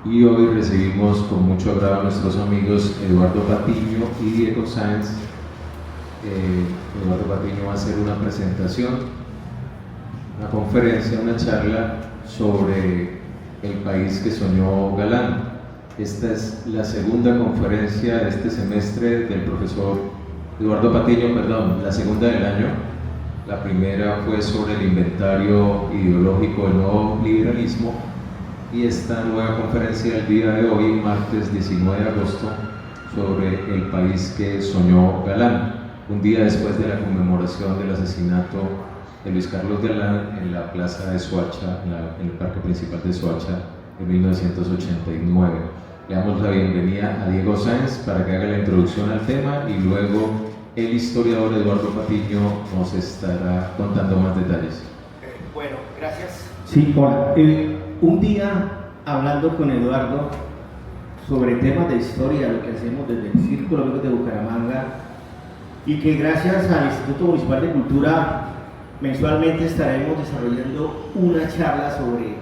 y hoy recibimos con mucho agrado a nuestros amigos Eduardo Patiño y Diego Sáenz. Eduardo Patiño va a hacer una presentación, una conferencia, una charla sobre el país que soñó Galán. Esta es la segunda conferencia de este semestre del profesor Eduardo Patiño, la segunda del año. La primera fue sobre el inventario ideológico del nuevo liberalismo, y esta nueva conferencia del día de hoy, martes 19 de agosto, sobre el país que soñó Galán, un día después de la conmemoración del asesinato de Luis Carlos Galán en la plaza de Soacha, en el parque principal de Soacha, en 1989. Le damos la bienvenida a Diego Sáenz para que haga la introducción al tema, y luego el historiador Eduardo Patiño nos estará contando más detalles. Bueno, gracias. Sí, hola. Un día hablando con Eduardo sobre temas de historia, lo que hacemos desde el Círculo Amigos de Bucaramanga, y que gracias al Instituto Municipal de Cultura mensualmente estaremos desarrollando una charla sobre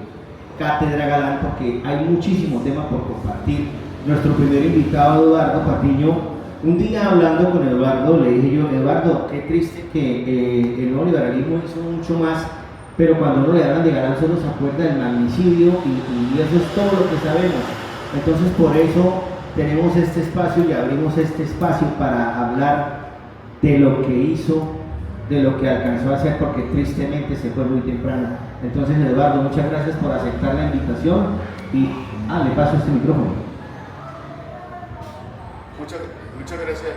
Cátedra Galán, porque hay muchísimos temas por compartir. Nuestro primer invitado, Eduardo Patiño, un día hablando con Eduardo, le dije yo: Eduardo, qué triste que el nuevo liberalismo hizo mucho más, pero cuando uno le hablan de Galán solo se acuerda del magnicidio, y eso es todo lo que sabemos. Entonces, por eso tenemos este espacio y abrimos este espacio para hablar de lo que hizo, de lo que alcanzó a hacer, porque tristemente se fue muy temprano. Entonces, Eduardo, muchas gracias por aceptar la invitación, y le paso este micrófono. Muchas gracias.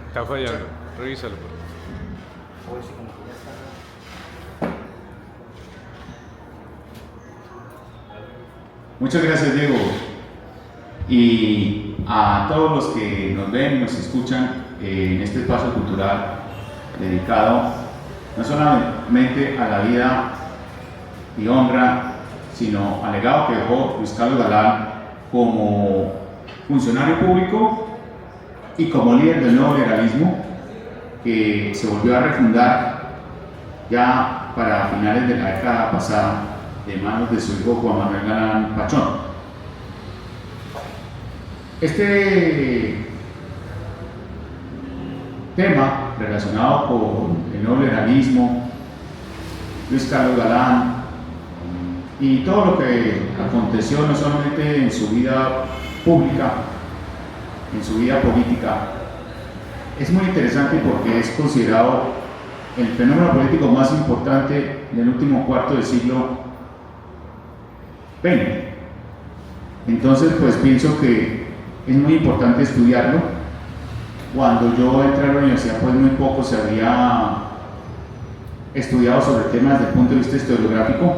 Está fallando, revísalo. Muchas gracias, Diego, y a todos los que nos ven y nos escuchan en este espacio cultural dedicado no solamente a la vida y honra, sino al legado que dejó Luis Carlos Galán como funcionario público y como líder del nuevo liberalismo, que se volvió a refundar ya para finales de la década pasada de manos de su hijo Juan Manuel Galán Pachón. Este tema relacionado con el nuevo liberalismo, Luis Carlos Galán y todo lo que aconteció no solamente en su vida pública, en su vida política, es muy interesante porque es considerado el fenómeno político más importante del último cuarto del siglo XX. Entonces, pues pienso que es muy importante estudiarlo. Cuando yo entré a la universidad, pues muy poco se había estudiado sobre temas desde el punto de vista historiográfico.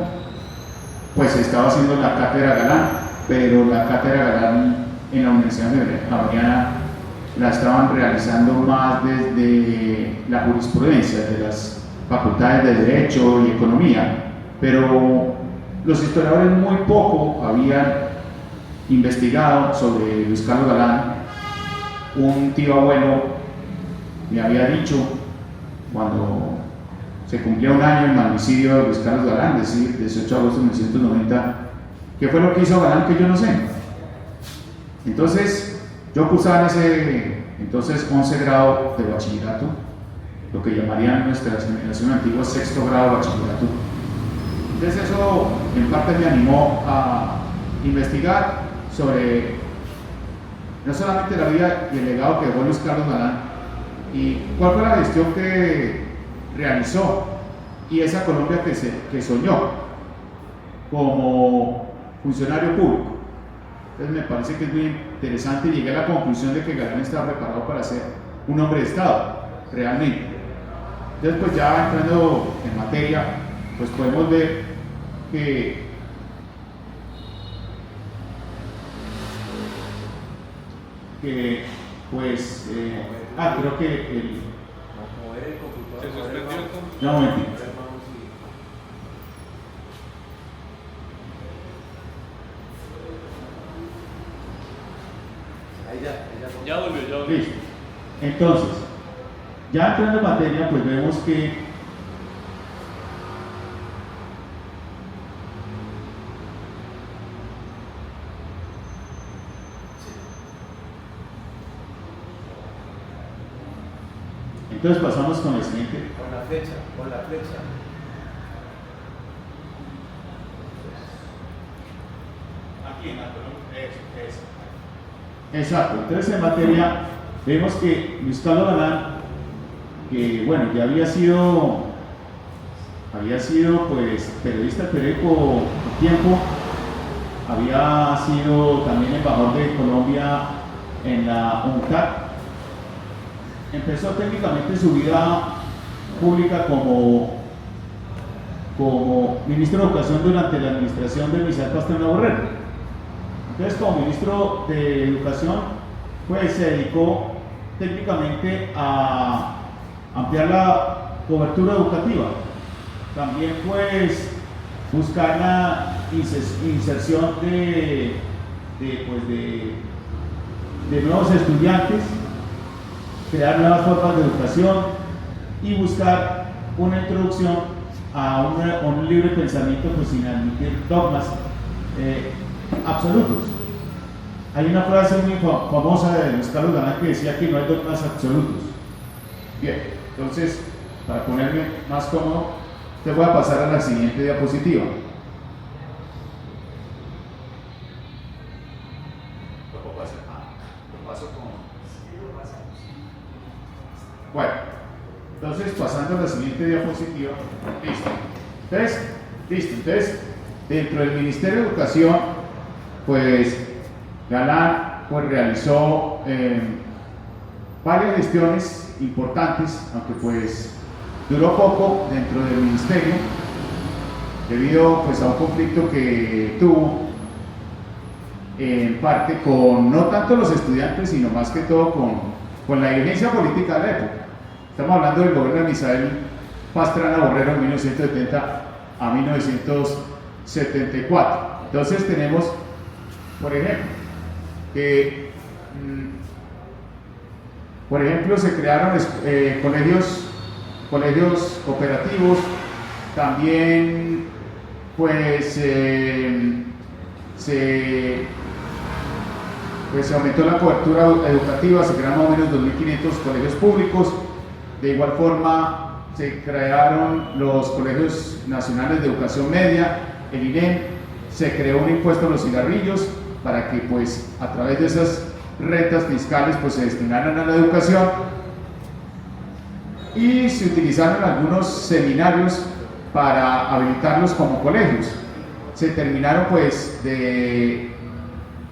Pues se estaba haciendo la Cátedra Galán, pero la Cátedra Galán en la Universidad Javeriana la estaban realizando más desde la jurisprudencia, desde las facultades de Derecho y Economía, pero los historiadores muy poco habían investigado sobre Luis Carlos Galán. Un tío abuelo me había dicho, cuando se cumplía un año el magnicidio de Luis Carlos Galán, es decir, 18 de agosto de 1990, ¿qué fue lo que hizo Galán? Que yo no sé. Entonces, yo cursaba en ese entonces 11 grado de bachillerato, lo que llamarían nuestra generación antigua sexto grado de bachillerato. Entonces eso en parte me animó a investigar sobre no solamente la vida y el legado que dejó Luis Carlos Galán, y cuál fue la gestión que realizó, y esa Colombia que soñó como funcionario público. Entonces me parece que es muy interesante, y llegué a la conclusión de que Galán estaba preparado para ser un hombre de Estado, realmente. Entonces, pues ya entrando en materia, pues podemos ver que pues, creo que el... ¿Se suspendió el computador? Ya un momentito. Ya volvió. Listo. Entonces, ya entrando en materia, pues vemos que Entonces pasamos con el siguiente. Con la flecha, con la flecha. Aquí en alto, ¿no? Eso. Exacto. Entonces en materia vemos que Luis Carlos Galán, que bueno, ya había sido pues periodista del periódico El Tiempo, había sido también embajador de Colombia en la UNCTAD. Empezó técnicamente su vida pública como ministro de Educación durante la administración de Misael Pastrana Borrero. Entonces, como ministro de Educación, pues se dedicó técnicamente a ampliar la cobertura educativa. También pues buscar la inserción de nuevos estudiantes, crear nuevas formas de educación y buscar una introducción a un libre pensamiento pues, sin admitir dogmas absolutos. Hay una frase muy famosa de Luis Carlos Galán que decía que no hay dogmas absolutos. Bien, entonces, para ponerme más cómodo, te voy a pasar a la siguiente diapositiva. Bueno, entonces pasando a la siguiente diapositiva, listo. Entonces, dentro del Ministerio de Educación, pues Galán pues, realizó varias gestiones importantes, aunque pues duró poco dentro del ministerio, debido pues, a un conflicto que tuvo en parte con no tanto los estudiantes, sino más que todo con la dirigencia política de la época. Estamos hablando del gobierno de Misael Pastrana Borrero en 1970 a 1974. Entonces tenemos, por ejemplo, que se crearon colegios cooperativos, también pues se aumentó la cobertura educativa, se crearon más o menos 2.500 colegios públicos. De igual forma se crearon los colegios nacionales de educación media, el INEM, se creó un impuesto a los cigarrillos para que pues a través de esas rentas fiscales pues se destinaran a la educación, y se utilizaron algunos seminarios para habilitarlos como colegios. Se terminaron pues de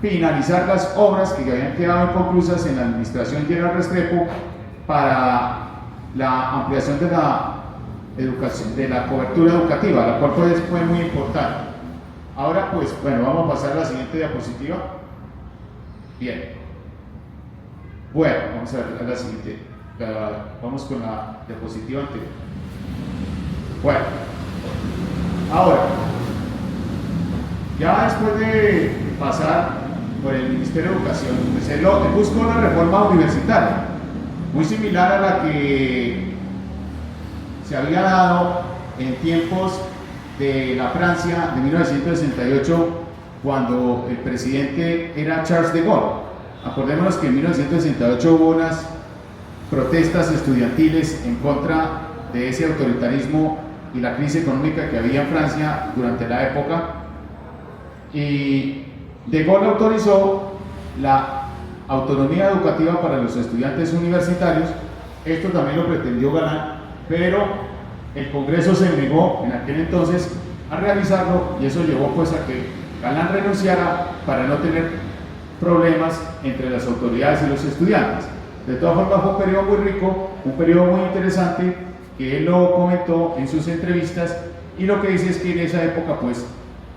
finalizar las obras que habían quedado inconclusas en la administración Gerard Restrepo para la ampliación de la educación, de la cobertura educativa, la cual fue muy importante. Ahora pues, bueno, vamos a pasar a la siguiente diapositiva. Bien. Bueno, vamos a ver a la siguiente. Vamos con la diapositiva anterior. Bueno, ahora, ya después de pasar por el Ministerio de Educación, pues él buscó una reforma universitaria, muy similar a la que se había dado en tiempos de la Francia de 1968, cuando el presidente era Charles de Gaulle. Acordémonos que en 1968 hubo unas protestas estudiantiles en contra de ese autoritarismo y la crisis económica que había en Francia durante la época, y de Gaulle autorizó la autonomía educativa para los estudiantes universitarios. Esto también lo pretendió Galán, pero el Congreso se negó en aquel entonces a realizarlo, y eso llevó pues a que Galán renunciara para no tener problemas entre las autoridades y los estudiantes. De todas formas fue un periodo muy rico, un periodo muy interesante, que él lo comentó en sus entrevistas, y lo que dice es que en esa época pues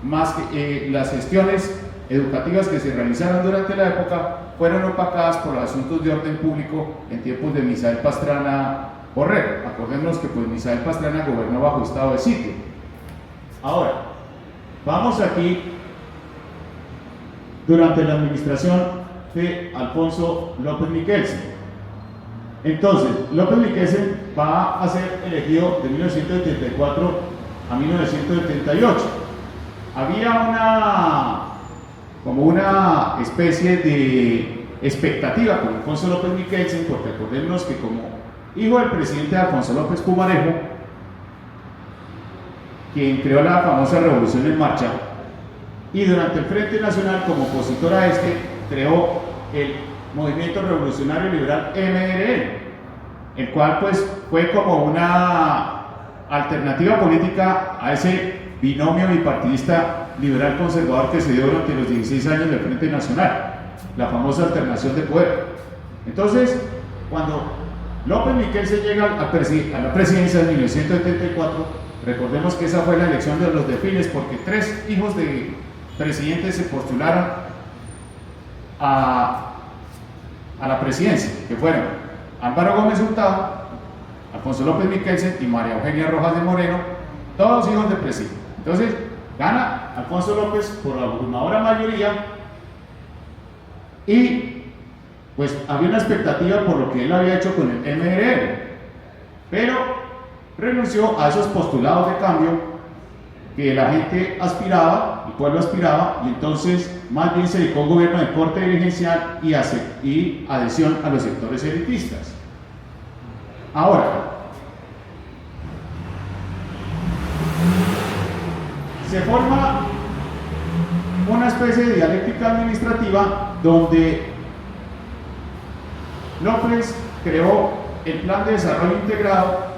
más que las gestiones educativas que se realizaron durante la época fueron opacadas por los asuntos de orden público en tiempos de Misael Pastrana Borrero. Acordémonos que pues Misael Pastrana gobernó bajo estado de sitio. Ahora, vamos aquí durante la administración de Alfonso López Miquelsen. Entonces, López Miquelsen va a ser elegido de 1974 a 1978. Había como una especie de expectativa con Alfonso López Miquelsen, porque acordémonos que como hijo del presidente Alfonso López Pumarejo, quien creó la famosa Revolución en Marcha, y durante el Frente Nacional, como opositor a este, creó el Movimiento Revolucionario Liberal MRL, el cual pues fue como una alternativa política a ese binomio bipartidista liberal conservador que se dio durante los 16 años del Frente Nacional, la famosa alternación de poder. Entonces, cuando López Miquelsen llega a la presidencia en 1974, recordemos que esa fue la elección de los desfiles, porque 3 hijos de presidentes se postularon a la presidencia, que fueron Álvaro Gómez Hurtado, Alfonso López Miquelsen y María Eugenia Rojas de Moreno, todos hijos del presidente. Entonces, gana Alfonso López por la abrumadora mayoría y pues había una expectativa por lo que él había hecho con el MRL, pero renunció a esos postulados de cambio que la gente aspiraba, el pueblo aspiraba, y entonces más bien se dedicó a un gobierno de corte dirigencial y adhesión a los sectores elitistas. Ahora, se forma una especie de dialéctica administrativa donde López creó el Plan de Desarrollo Integrado,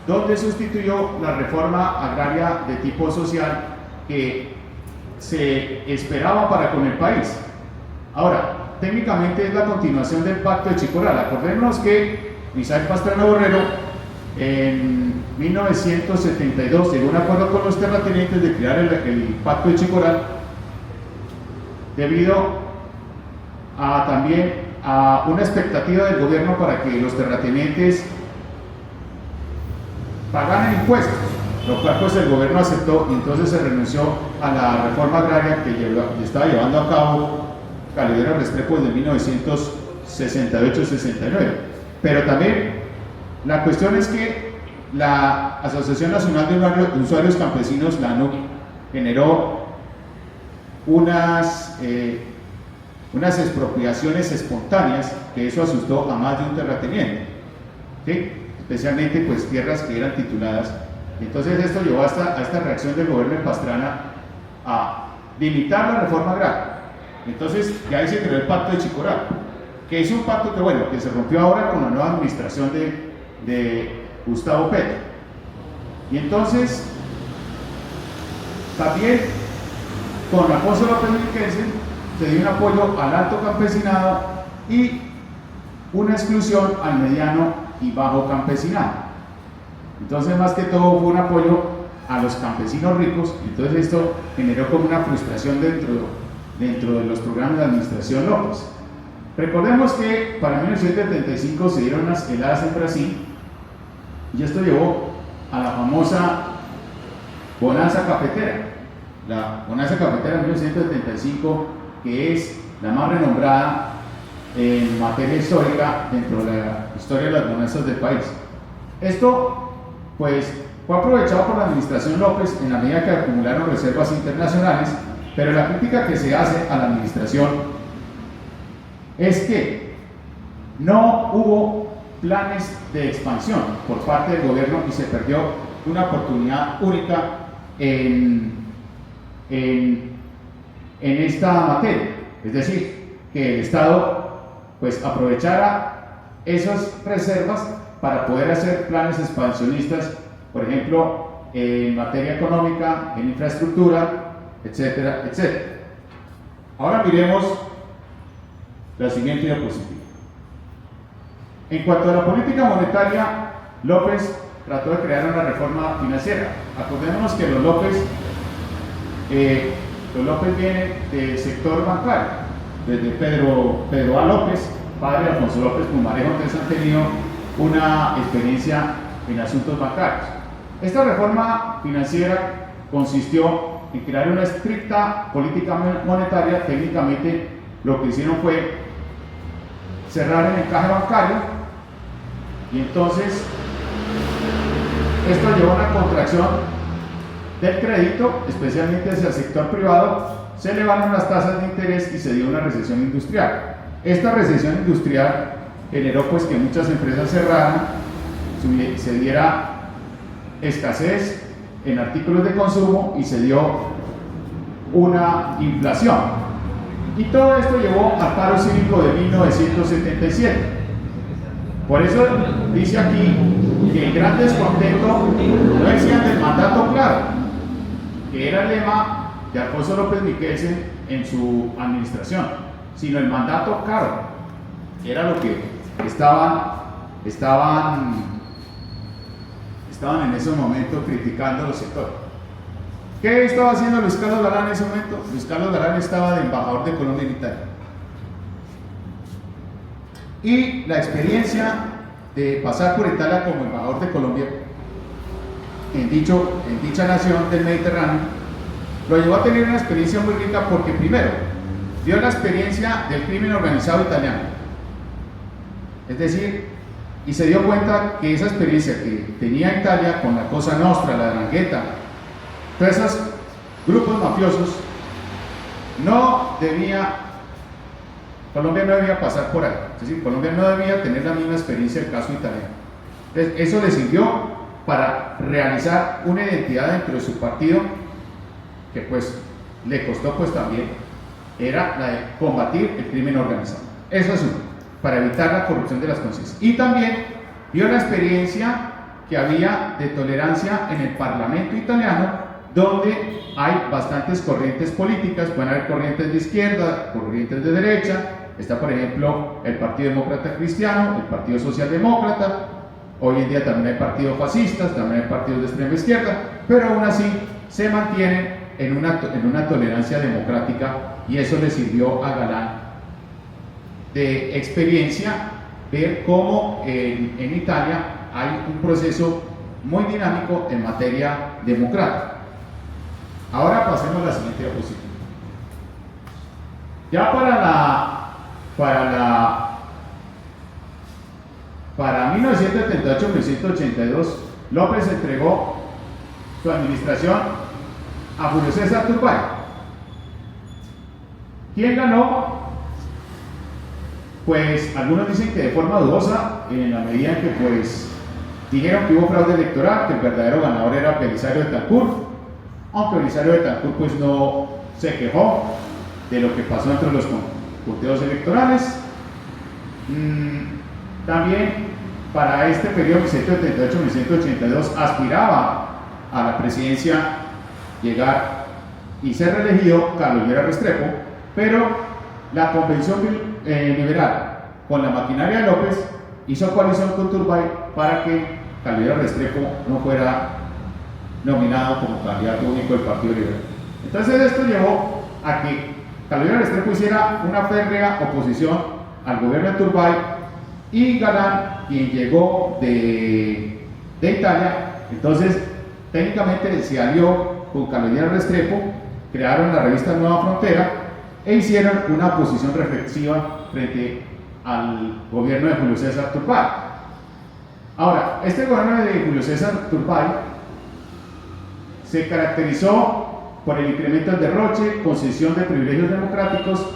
donde sustituyó la reforma agraria de tipo social que se esperaba para con el país. Ahora, técnicamente es la continuación del Pacto de Chicoral. Acordémonos que Misael Pastrana Borrero en 1972 llegó a un acuerdo con los terratenientes de crear el Pacto de Chicoral debido a también a una expectativa del gobierno para que los terratenientes pagaran impuestos, lo cual pues el gobierno aceptó y entonces se renunció a la reforma agraria que estaba llevando a cabo Calidero Restrepo desde 1968-69. Pero también la cuestión es que la Asociación Nacional de Usuarios Campesinos, la ANUC, generó unas expropiaciones espontáneas, que eso asustó a más de un terrateniente, ¿sí? Especialmente pues tierras que eran tituladas. Entonces esto llevó a esta reacción del gobierno de Pastrana a limitar la reforma agraria. Entonces ya ahí se creó el Pacto de Chicoral, que es un pacto que bueno, que se rompió ahora con la nueva administración de Gustavo Petro. Y entonces también con Alfonso López Miquelsen se dio un apoyo al alto campesinado y una exclusión al mediano y bajo campesinado. Entonces más que todo fue un apoyo a los campesinos ricos. Entonces esto generó como una frustración dentro de los programas de administración López. Recordemos que para 1975 se dieron las heladas en Brasil y esto llevó a la famosa bonanza cafetera. La bonanza cafetera de 1975, que es la más renombrada en materia histórica dentro de la historia de las bonanzas del país. Esto pues fue aprovechado por la administración López en la medida que acumularon reservas internacionales, pero la crítica que se hace a la administración es que no hubo planes de expansión por parte del gobierno y se perdió una oportunidad única en esta materia, es decir, que el Estado pues aprovechara esas reservas para poder hacer planes expansionistas, por ejemplo, en materia económica, en infraestructura, etcétera, etcétera. Ahora miremos la siguiente diapositiva. En cuanto a la política monetaria, López trató de crear una reforma financiera. Acordémonos que los López vienen del sector bancario, desde Pedro A. López, padre de Alfonso López Pumarejo, entonces han tenido una experiencia en asuntos bancarios. Esta reforma financiera consistió en crear una estricta política monetaria. Técnicamente lo que hicieron fue cerrar el encaje bancario y entonces esto llevó a una contracción del crédito, especialmente hacia el sector privado. Se elevaron las tasas de interés y se dio una recesión industrial. Esta recesión industrial generó pues que muchas empresas cerraran se diera escasez en artículos de consumo y se dio una inflación. Y todo esto llevó al paro cívico de 1977. Por eso dice aquí que el gran descontento no decían del mandato claro, que era el lema de Alfonso López Michelsen en su administración, sino el mandato caro, que era lo que estaban en ese momento criticando los sectores. ¿Qué estaba haciendo Luis Carlos Galán en ese momento? Luis Carlos Galán estaba de embajador de Colombia en Italia. Y la experiencia de pasar por Italia como embajador de Colombia en dicha nación del Mediterráneo lo llevó a tener una experiencia muy rica porque primero dio la experiencia del crimen organizado italiano, es decir, y se dio cuenta que esa experiencia que tenía Italia con la Cosa Nostra, la Drangheta, todos esos grupos mafiosos, Colombia no debía pasar por ahí, es decir, Colombia no debía tener la misma experiencia del caso italiano. Entonces, eso le sirvió para realizar una identidad dentro de su partido que pues le costó pues también, era la de combatir el crimen organizado. Eso es uno, para evitar la corrupción de las conciencias. Y también vio la experiencia que había de tolerancia en el Parlamento italiano, donde hay bastantes corrientes políticas, pueden haber corrientes de izquierda, corrientes de derecha, está por ejemplo el Partido Demócrata Cristiano, el Partido Socialdemócrata, hoy en día también hay partidos fascistas, también hay partidos de extrema izquierda, pero aún así se mantienen en una tolerancia democrática, y eso le sirvió a Galán de experiencia ver cómo en Italia hay un proceso muy dinámico en materia democrática. Ahora pasemos a la siguiente diapositiva. Ya para 1978-1982, López entregó su administración a Julio César Turbay. ¿Quién ganó? Pues algunos dicen que de forma dudosa, en la medida en que pues dijeron que hubo fraude electoral, que el verdadero ganador era Belisario Betancur, aunque Belisario Betancur pues no se quejó de lo que pasó entre los conteos electorales. También para este periodo 1978-1982 aspiraba a la presidencia llegar y ser reelegido Carlos Lleras Restrepo, pero la convención liberal con la maquinaria de López hizo coalición con Turbay para que Carlos Lleras Restrepo no fuera nominado como candidato único del Partido Liberal. Entonces esto llevó a que Carlos Lleras Restrepo hiciera una férrea oposición al gobierno de Turbay, y Galán, quien llegó de Italia, entonces técnicamente se alió con Carlos Lleras Restrepo, crearon la revista Nueva Frontera e hicieron una posición reflexiva frente al gobierno de Julio César Turbay. Ahora, este gobierno de Julio César Turbay se caracterizó por el incremento del derroche, concesión de privilegios democráticos,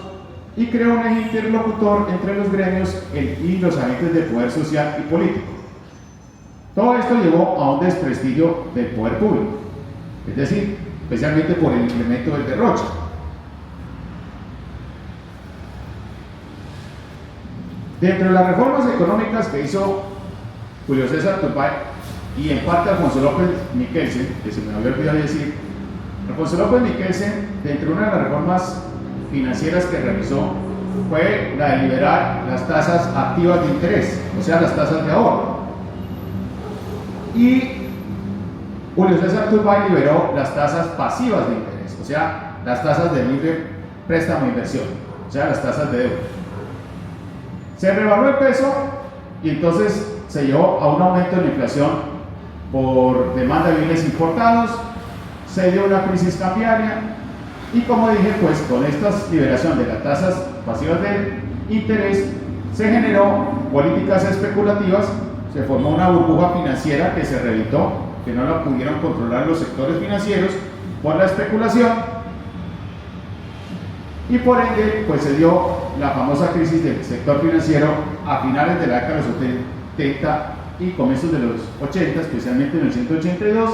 y creó un eje interlocutor entre los gremios y los agentes del poder social y político. Todo esto llevó a un desprestigio del poder público, es decir, especialmente por el incremento del derroche. Dentro de las reformas económicas que hizo Julio César Turbay y en parte Alfonso López Michelsen, que se me había olvidado decir, Alfonso López Michelsen, dentro de una de las reformas financieras que realizó, fue la de liberar las tasas activas de interés, o sea, las tasas de ahorro. Y Julio César Turbay liberó las tasas pasivas de interés, o sea, las tasas de libre préstamo e inversión, o sea, las tasas de deuda. Se revaluó el peso y entonces se llevó a un aumento de la inflación por demanda de bienes importados, se dio una crisis cambiaria, y como dije, pues con esta liberación de las tasas pasivas de interés se generó políticas especulativas, se formó una burbuja financiera que se reventó, que no la pudieron controlar los sectores financieros por la especulación, y por ende pues se dio la famosa crisis del sector financiero a finales de la década de los 70 y comienzos de los 80, especialmente en el 182,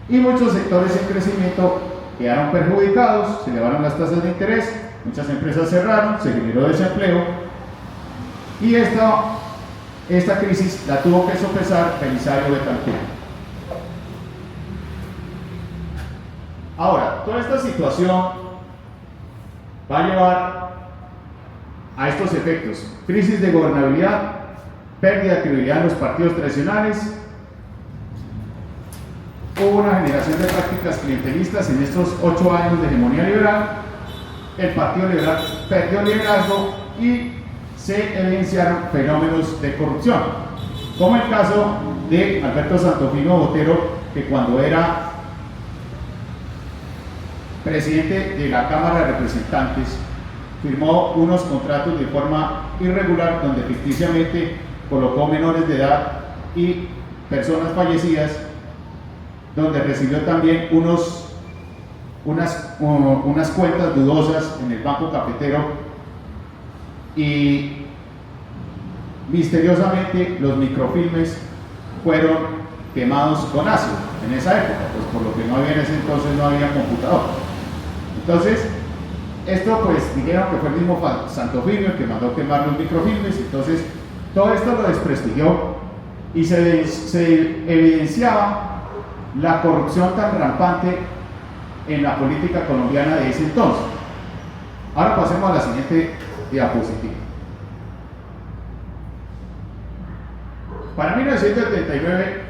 y muchos sectores en crecimiento quedaron perjudicados, se elevaron las tasas de interés, muchas empresas cerraron, se generó desempleo, y esta crisis la tuvo que sopesar Belisario Betancur. Ahora, toda esta situación va a llevar a estos efectos: crisis de gobernabilidad, pérdida de credibilidad en los partidos tradicionales, hubo una generación de prácticas clientelistas en estos 8 años de hegemonía liberal, el Partido Liberal perdió liderazgo y se evidenciaron fenómenos de corrupción, como el caso de Alberto Santofimio Botero, que cuando era presidente de la Cámara de Representantes firmó unos contratos de forma irregular donde ficticiamente colocó menores de edad y personas fallecidas, donde recibió también unas cuentas dudosas en el Banco Cafetero, y misteriosamente los microfilmes fueron quemados con ácido en esa época, pues por lo que no había en ese entonces, no había computador. Entonces, esto pues dijeron que fue el mismo Santofimio el que mandó quemar los microfilmes. Entonces, todo esto lo desprestigió y se evidenciaba la corrupción tan rampante en la política colombiana de ese entonces. Ahora pasemos a la siguiente diapositiva. Para 1979,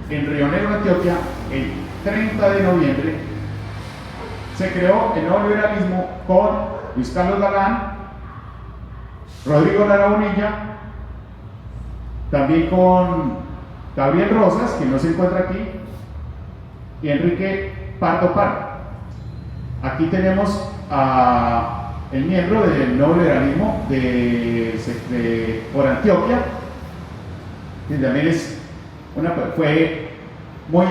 en Río Negro, Antioquia, el 30 de noviembre, se creó el nuevo liberalismo con Luis Carlos Galán, Rodrigo Lara Bonilla, también con Gabriel Rosas, que no se encuentra aquí, y Enrique Pardo Pardo. Aquí tenemos a el miembro del nuevo liberalismo por Antioquia, que también fue muy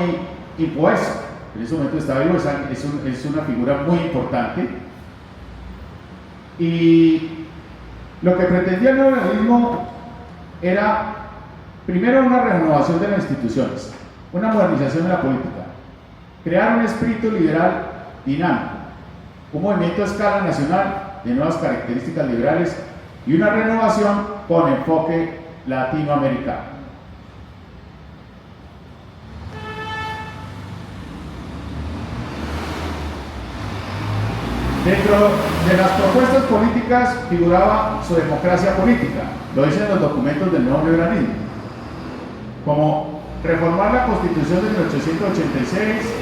impuesto. En ese momento está vivo, es una figura muy importante. Y lo que pretendía el nuevo liberalismo era, primero, una renovación de las instituciones, una modernización de la política, crear un espíritu liberal dinámico, un movimiento a escala nacional de nuevas características liberales y una renovación con enfoque latinoamericano. Dentro de las propuestas políticas figuraba su democracia política, lo dicen los documentos del nuevo liberalismo, como reformar la Constitución de 1886,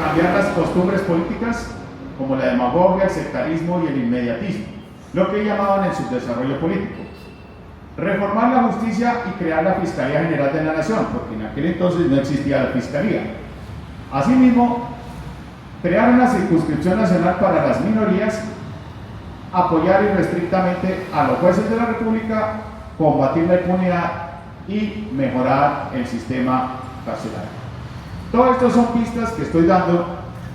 cambiar las costumbres políticas como la demagogia, el sectarismo y el inmediatismo, lo que llamaban el subdesarrollo político, reformar la justicia y crear la Fiscalía General de la Nación, porque en aquel entonces no existía la Fiscalía. Asimismo, crear una circunscripción nacional para las minorías, apoyar irrestrictamente a los jueces de la República, combatir la impunidad y mejorar el sistema carcelario. Todo esto son pistas que estoy dando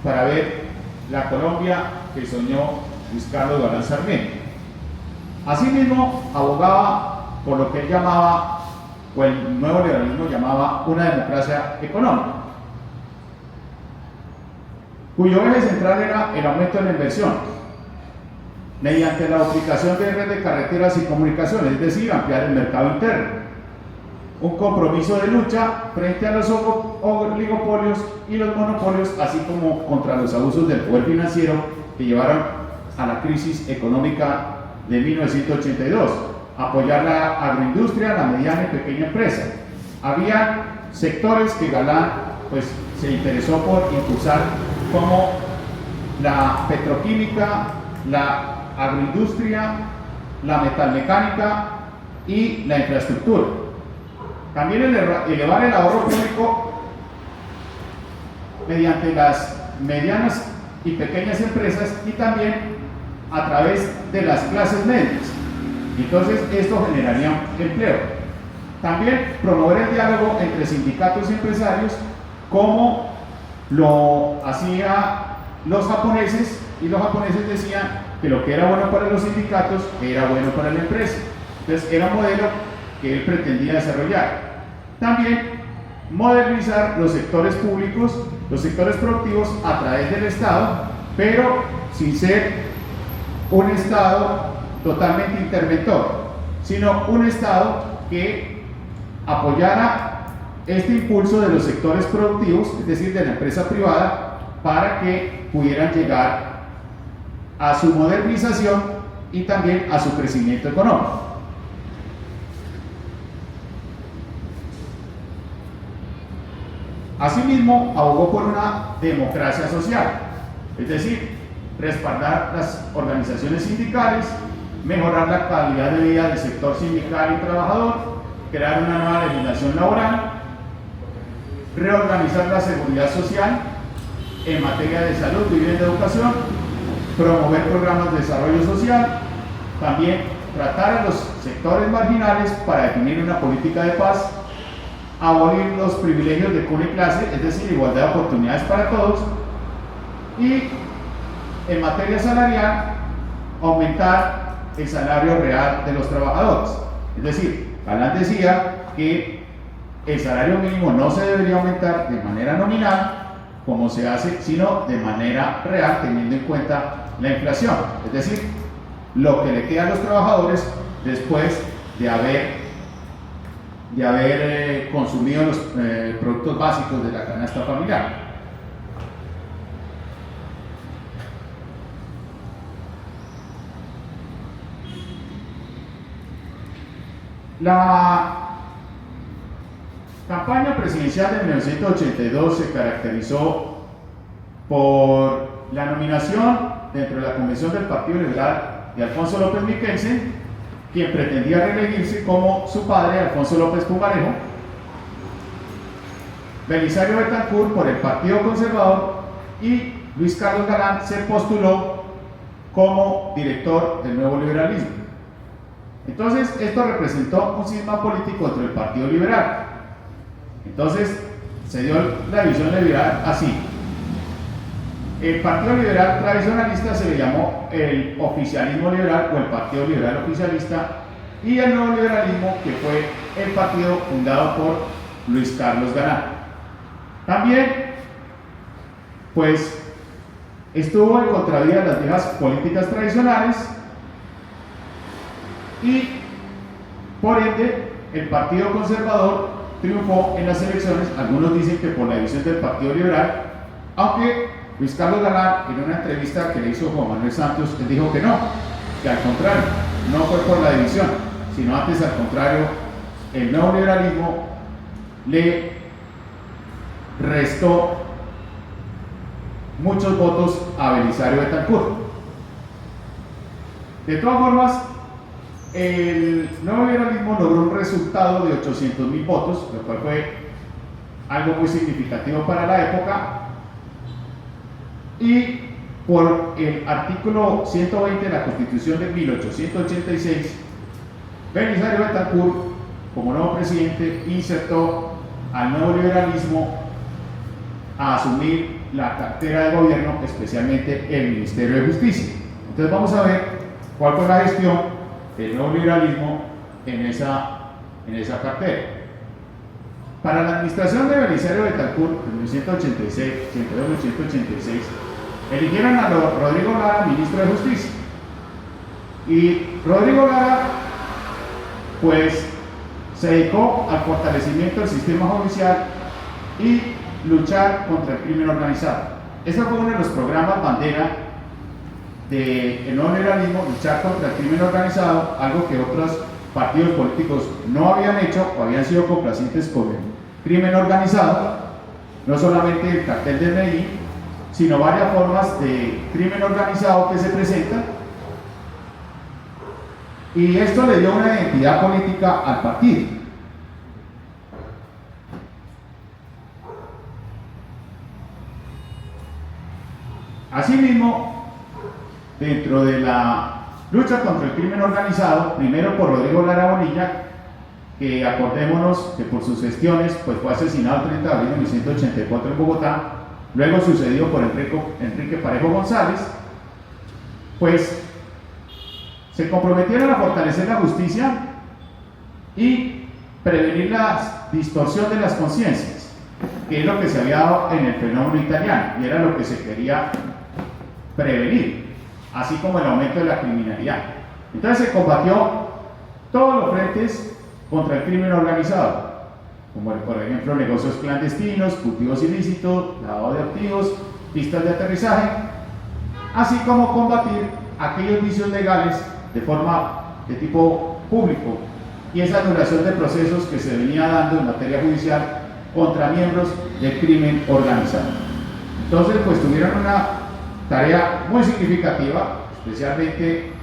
para ver la Colombia que soñó Luis Carlos Galán Sarmiento. Asimismo, abogaba por lo que él llamaba, o el nuevo liberalismo llamaba, una democracia económica, cuyo eje central era el aumento de la inversión mediante la duplicación de red de carreteras y comunicaciones, es decir, ampliar el mercado interno, un compromiso de lucha frente a los oligopolios y los monopolios, así como contra los abusos del poder financiero que llevaron a la crisis económica de 1982, apoyar la agroindustria, la mediana y pequeña empresa. Había sectores que Galán pues, se interesó por impulsar, como la petroquímica, la agroindustria, la metalmecánica y la infraestructura. También elevar el ahorro público mediante las medianas y pequeñas empresas y también a través de las clases medias. Entonces esto generaría empleo. También promover el diálogo entre sindicatos y empresarios, como lo hacían los japoneses, y los japoneses decían que lo que era bueno para los sindicatos era bueno para la empresa. Entonces era un modelo que él pretendía desarrollar. También modernizar los sectores públicos, los sectores productivos a través del Estado, pero sin ser un Estado totalmente interventor, sino un Estado que apoyara este impulso de los sectores productivos, es decir, de la empresa privada, para que pudieran llegar a su modernización y también a su crecimiento económico. Asimismo, abogó por una democracia social, es decir, respaldar las organizaciones sindicales, mejorar la calidad de vida del sector sindical y trabajador, crear una nueva legislación laboral, reorganizar la seguridad social en materia de salud, vivienda y educación, promover programas de desarrollo social, también tratar a los sectores marginales para definir una política de paz, abolir los privilegios de cuna y clase, es decir, igualdad de oportunidades para todos, y en materia salarial, aumentar el salario real de los trabajadores. Es decir, Galán decía que el salario mínimo no se debería aumentar de manera nominal, como se hace, sino de manera real, teniendo en cuenta la inflación. Es decir, lo que le queda a los trabajadores después de haber consumido los productos básicos de la canasta familiar. La campaña presidencial de 1982 se caracterizó por la nominación dentro de la Convención del Partido Liberal de Alfonso López Miquelsen, quien pretendía reelegirse como su padre, Alfonso López Pumarejo, Belisario Betancur por el Partido Conservador y Luis Carlos Galán se postuló como director del Nuevo Liberalismo. Entonces, esto representó un cisma político dentro del Partido Liberal. Entonces, se dio la división liberal así. El Partido Liberal tradicionalista se le llamó el oficialismo liberal o el Partido Liberal Oficialista, y el Nuevo Liberalismo, que fue el partido fundado por Luis Carlos Galán. También, pues, estuvo en contravía de las viejas políticas tradicionales y, por ende, el Partido Conservador triunfó en las elecciones. Algunos dicen que por la división del Partido Liberal, aunque Luis Carlos Galán, en una entrevista que le hizo Juan Manuel Santos, él dijo que no, que al contrario, no fue por la división, sino antes, al contrario, el nuevo liberalismo le restó muchos votos a Belisario Betancur. De todas formas, el nuevo liberalismo logró un resultado de 800.000 votos, lo cual fue algo muy significativo para la época, y por el artículo 120 de la Constitución de 1886, Belisario Betancur, como nuevo presidente, insertó al nuevo liberalismo a asumir la cartera de gobierno, especialmente el Ministerio de Justicia. Entonces vamos a ver cuál fue la gestión del nuevo liberalismo en esa cartera. Para la administración de Belisario Betancur, en 1986, 1986, eligieron a Rodrigo Lara ministro de Justicia. Y Rodrigo Lara, pues, se dedicó al fortalecimiento del sistema judicial y luchar contra el crimen organizado. Ese fue uno de los programas bandera del nuevo liberalismo, luchar contra el crimen organizado, algo que otros partidos políticos no habían hecho o habían sido complacientes con el crimen organizado, no solamente el cartel de Medellín, sino varias formas de crimen organizado que se presentan, y esto le dio una identidad política al partido. Asimismo, dentro de la lucha contra el crimen organizado, primero por Rodrigo Lara Bonilla, que acordémonos que por sus gestiones pues fue asesinado el 30 de abril de 1984 en Bogotá, luego sucedido por Enrique Parejo González, pues se comprometieron a fortalecer la justicia y prevenir la distorsión de las conciencias, que es lo que se había dado en el fenómeno italiano y era lo que se quería prevenir, así como el aumento de la criminalidad. Entonces se combatió todos los frentes contra el crimen organizado, como por ejemplo negocios clandestinos, cultivos ilícitos, lavado de activos, pistas de aterrizaje, así como combatir aquellos vicios legales de tipo público y esa anulación de procesos que se venía dando en materia judicial contra miembros del crimen organizado. Entonces, pues tuvieron una tarea muy significativa, especialmente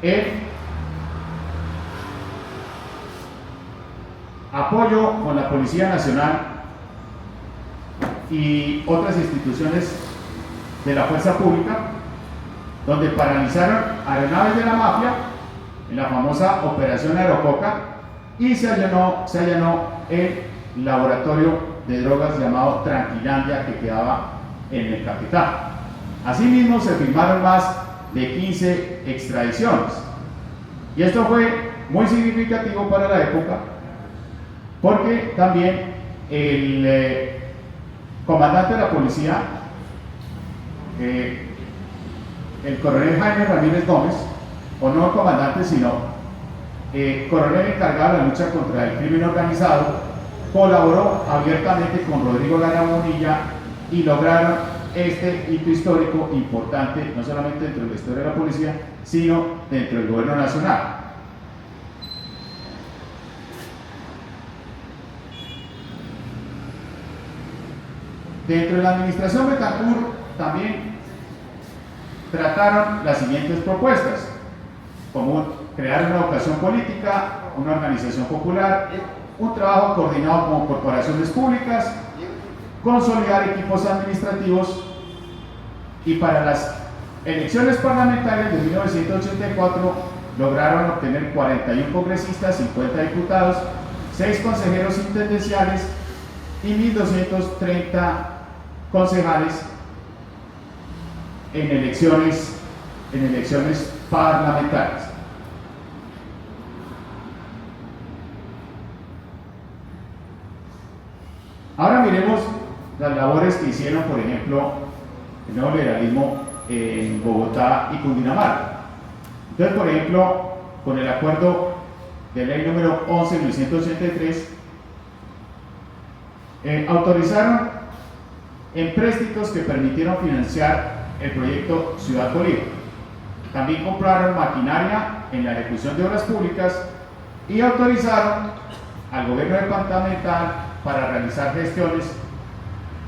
el apoyo con la Policía Nacional y otras instituciones de la fuerza pública, donde paralizaron aeronaves de la mafia en la famosa Operación Aerococa y se allanó el laboratorio de drogas llamado Tranquilandia que quedaba en el Capital. Asimismo se firmaron más de 15 extradiciones y esto fue muy significativo para la época porque también el comandante de la policía, el coronel Jaime Ramírez Gómez, o no el comandante sino coronel encargado de la lucha contra el crimen organizado, colaboró abiertamente con Rodrigo Lara Bonilla y lograron este hito histórico importante, no solamente dentro de la historia de la policía, sino dentro del gobierno nacional. Dentro de la administración Betancourt también trataron las siguientes propuestas, como crear una vocación política, una organización popular, un trabajo coordinado con corporaciones públicas, consolidar equipos administrativos y para las elecciones parlamentarias de 1984 lograron obtener 41 congresistas, 50 diputados, 6 consejeros intendenciales y 1.230 concejales en elecciones parlamentarias. Ahora miremos las labores que hicieron, por ejemplo, el nuevo liberalismo en Bogotá y Cundinamarca. Entonces, por ejemplo, con el acuerdo de ley número 11 de 1983, autorizaron empréstitos que permitieron financiar el proyecto Ciudad Bolívar. También compraron maquinaria en la ejecución de obras públicas y autorizaron al gobierno departamental para realizar gestiones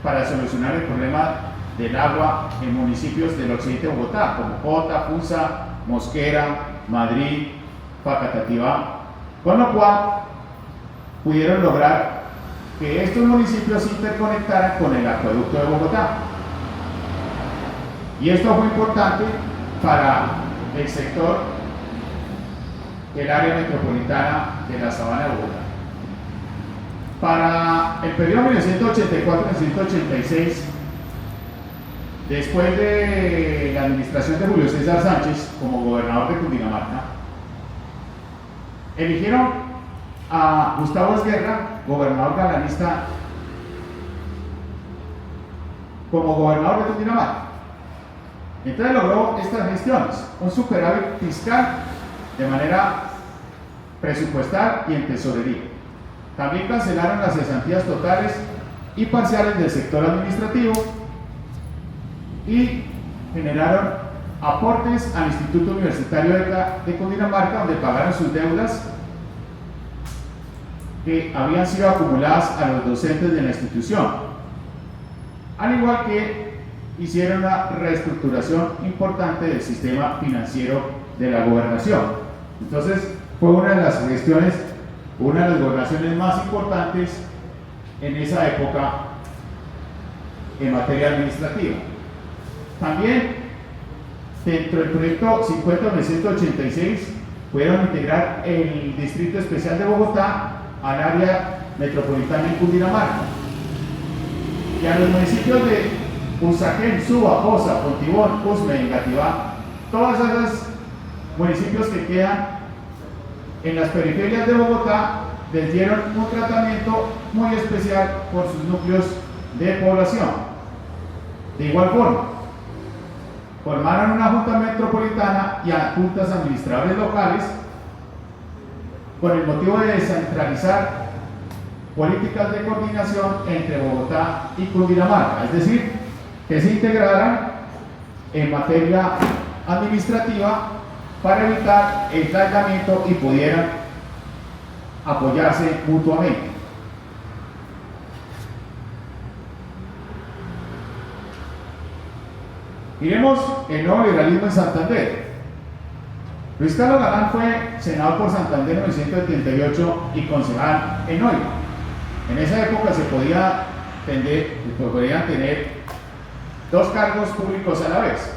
para solucionar el problema del agua en municipios del occidente de Bogotá, como Cota, Fusa, Mosquera, Madrid, Facatativá, con lo cual pudieron lograr que estos municipios se interconectaran con el acueducto de Bogotá. Y esto fue importante para el sector del área metropolitana de la Sabana de Bogotá. Para el periodo 1984-1986, después de la administración de Julio César Sánchez como gobernador de Cundinamarca, eligieron a Gustavo Esguerra, gobernador galanista, como gobernador de Cundinamarca. Entonces logró estas gestiones, un superávit fiscal de manera presupuestal y en tesorería. También cancelaron las cesantías totales y parciales del sector administrativo y generaron aportes al Instituto Universitario de Cundinamarca, donde pagaron sus deudas que habían sido acumuladas a los docentes de la institución, al igual que hicieron una reestructuración importante del sistema financiero de la gobernación. Entonces fue una de las gestiones, una de las gobernaciones más importantes en esa época en materia administrativa. También dentro del proyecto 50-986 pudieron integrar el Distrito Especial de Bogotá al área metropolitana en Cundinamarca y a los municipios de Usaquén, Suba, Poza, Fontibón, Usme y Engativá, todos esos municipios que quedan en las periferias de Bogotá les dieron un tratamiento muy especial por sus núcleos de población. De igual forma, formaron una junta metropolitana y a juntas administradoras locales con el motivo de descentralizar políticas de coordinación entre Bogotá y Cundinamarca, es decir, que se integraran en materia administrativa para evitar el aislamiento y pudieran apoyarse mutuamente. Miremos el nuevo liberalismo en Santander. Luis Carlos Galán fue senador por Santander en 1978 y concejal en Oiva. En esa época se podían tener dos cargos públicos a la vez.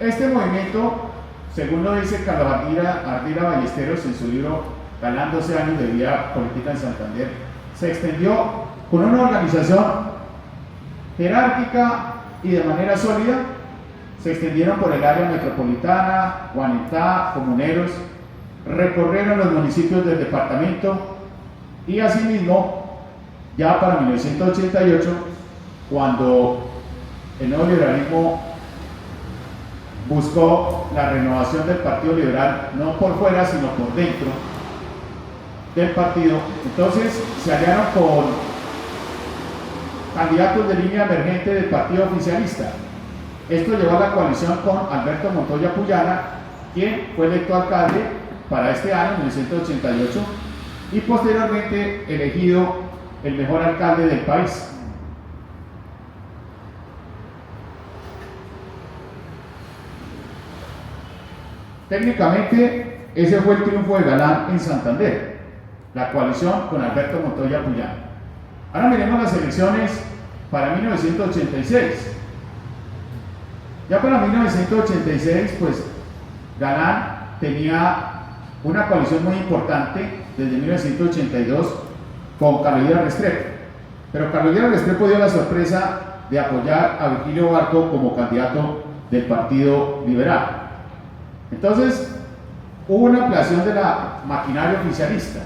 Este movimiento, según lo dice Carlos Ardila Ballesteros en su libro Galán 12 años de vida política en Santander, se extendió con una organización jerárquica y de manera sólida. Se extendieron por el área metropolitana, Guanentá, Comuneros, recorrieron los municipios del departamento y asimismo, ya para 1988, cuando el nuevo liberalismo buscó la renovación del Partido Liberal, no por fuera, sino por dentro del partido, entonces se aliaron con candidatos de línea emergente del partido oficialista. Esto llevó a la coalición con Alberto Montoya Puyana, quien fue electo alcalde para este año, 1988, y posteriormente elegido el mejor alcalde del país. Técnicamente, ese fue el triunfo de Galán en Santander, la coalición con Alberto Montoya Puyana. Ahora miremos las elecciones para 1986. Ya para 1986, pues Galán tenía una coalición muy importante desde 1982 con Carlos Lleras Restrepo. Pero Carlos Lleras Restrepo dio la sorpresa de apoyar a Virgilio Barco como candidato del Partido Liberal. Entonces, hubo una ampliación de la maquinaria oficialista.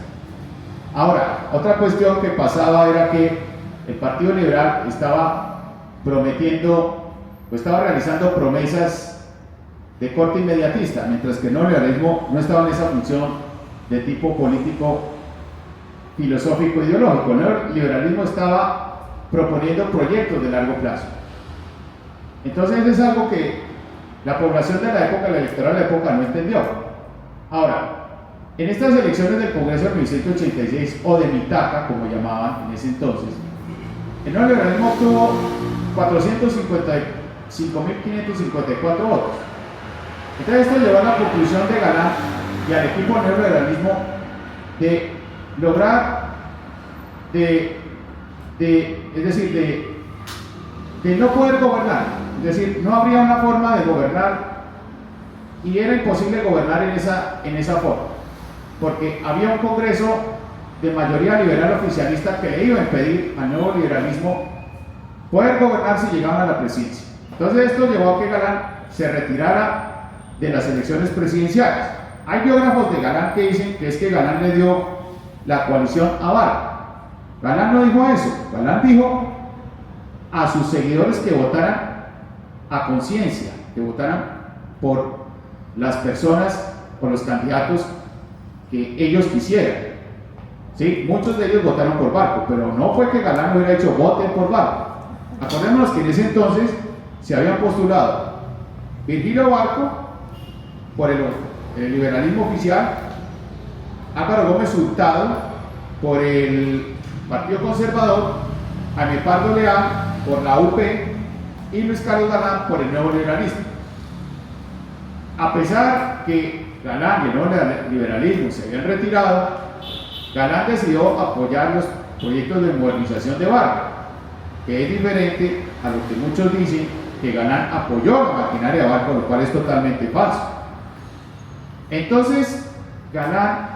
Ahora, otra cuestión que pasaba era que el Partido Liberal estaba realizando promesas de corte inmediatista, mientras que el neoliberalismo no estaba en esa función de tipo político, filosófico, ideológico. El neoliberalismo estaba proponiendo proyectos de largo plazo. Entonces es algo que la población de la época, la electoral de la época, no entendió. Ahora, en estas elecciones del Congreso de 1986, o de Mitaca, como llamaban en ese entonces, el neoliberalismo obtuvo 455.554 votos. Entonces esto llevó a la conclusión de Galán y al equipo del neoliberalismo de lograr, de no poder gobernar, es decir, no habría una forma de gobernar y era imposible gobernar en esa forma, porque había un Congreso de mayoría liberal oficialista que le iba a impedir al nuevo liberalismo poder gobernar si llegaban a la presidencia. Entonces esto llevó a que Galán se retirara de las elecciones presidenciales. Hay biógrafos de Galán que dicen que es que Galán le dio la coalición a Barco. Galán no dijo eso. Galán dijo a sus seguidores que votaran a conciencia, que votaran por las personas, por los candidatos que ellos quisieran. ¿Sí? Muchos de ellos votaron por Barco, pero no fue que Galán hubiera dicho voten por Barco. Acordémonos que en ese entonces se habían postulado Virgilio Barco por el liberalismo oficial, Álvaro Gómez Hurtado por el Partido Conservador, Jaime Pardo Leal por la UP y Luis Carlos Galán por el nuevo liberalismo. A pesar que Galán y el nuevo liberalismo se habían retirado, Galán decidió apoyar los proyectos de modernización de Barco, que es diferente a lo que muchos dicen que Galán apoyó la maquinaria de Barco, lo cual es totalmente falso. Entonces, Galán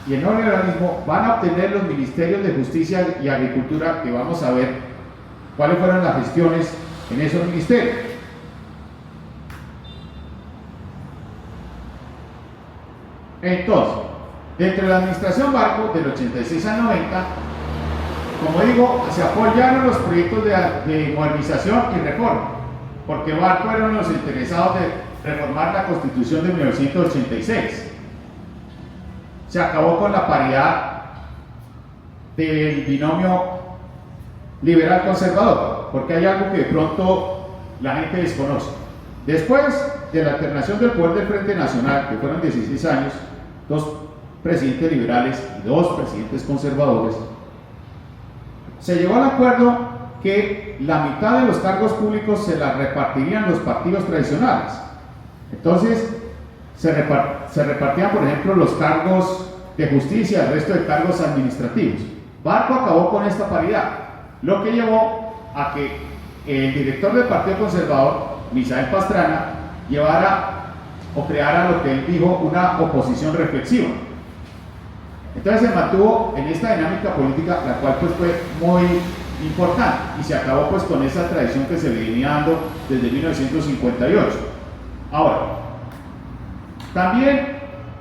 y el neoliberalismo van a obtener los ministerios de Justicia y Agricultura, que vamos a ver cuáles fueron las gestiones en esos ministerios. Entonces, Dentro de la administración Barco, del 86 al 90, como digo, se apoyaron los proyectos de modernización y reforma, porque Barco eran los interesados de reformar la Constitución de 1986. Se acabó con la paridad del binomio liberal-conservador, porque hay algo que de pronto la gente desconoce. Después de la alternación del poder del Frente Nacional, que fueron 16 años, 2 presidentes liberales y 2 presidentes conservadores, se llegó al acuerdo que la mitad de los cargos públicos se la repartirían los partidos tradicionales. Entonces, se repartían, por ejemplo, los cargos de justicia, el resto de cargos administrativos. Barco acabó con esta paridad, lo que llevó a que el director del Partido Conservador, Misael Pastrana, llevara o creara lo que él dijo una oposición reflexiva. Entonces se mantuvo en esta dinámica política, la cual pues fue muy importante, y se acabó pues con esa tradición que se venía dando desde 1958. Ahora, también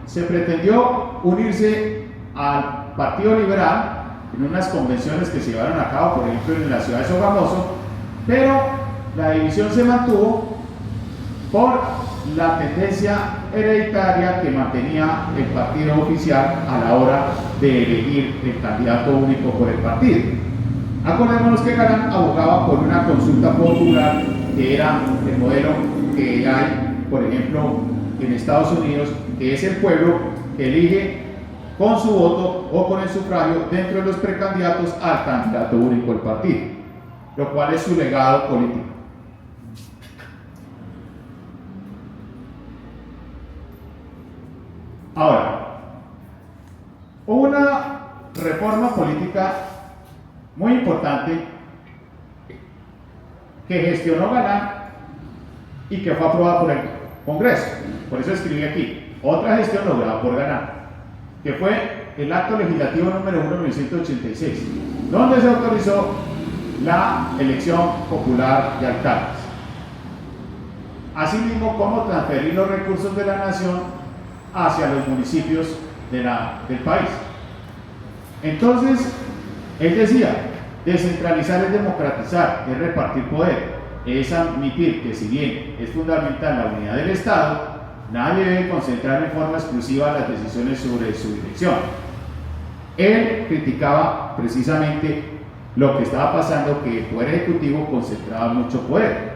se pretendió unirse al Partido Liberal en unas convenciones que se llevaron a cabo, por ejemplo, en la ciudad de Sogamoso, pero la división se mantuvo por la tendencia hereditaria que mantenía el partido oficial a la hora de elegir el candidato único por el partido. Acordémonos que Galán abogaba por una consulta popular, que era el modelo que hay, por ejemplo, en Estados Unidos, que es el pueblo que elige con su voto o con el sufragio dentro de los precandidatos al candidato único del partido, lo cual es su legado político. Ahora, hubo una reforma política muy importante que gestionó Galán y que fue aprobada por el Congreso. Por eso escribí aquí, otra gestión lograda por Galán, que fue el acto legislativo número 1 de 1986, donde se autorizó la elección popular de alcaldes. Asimismo, cómo transferir los recursos de la nación hacia los municipios del país. Entonces, él decía, descentralizar es democratizar, es repartir poder, es admitir que si bien es fundamental la unidad del Estado, nadie debe concentrar en forma exclusiva las decisiones sobre su dirección. Él criticaba precisamente lo que estaba pasando, que el Poder Ejecutivo concentraba mucho poder,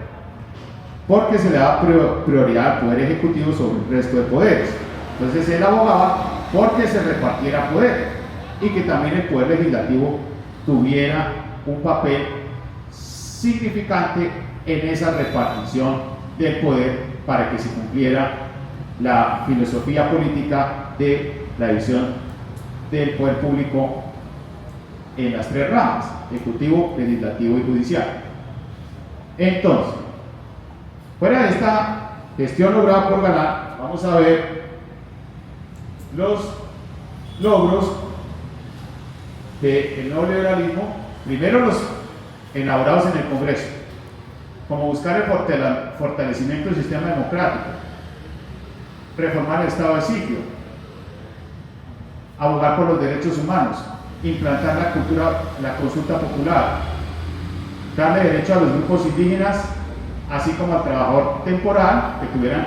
porque se le daba prioridad al Poder Ejecutivo sobre el resto de poderes. Entonces él abogaba porque se repartiera poder y que también el Poder Legislativo tuviera un papel significante en esa repartición del poder para que se cumpliera la filosofía política de la división del poder público en las 3 ramas: ejecutivo, legislativo y judicial. Entonces, fuera de esta gestión lograda por Galán, vamos a ver los logros del nuevo liberalismo, primero los elaborados en el Congreso, como buscar el fortalecimiento del sistema democrático, reformar el estado de sitio, abogar por los derechos humanos, implantar la consulta popular, darle derecho a los grupos indígenas, así como al trabajador temporal, que tuvieran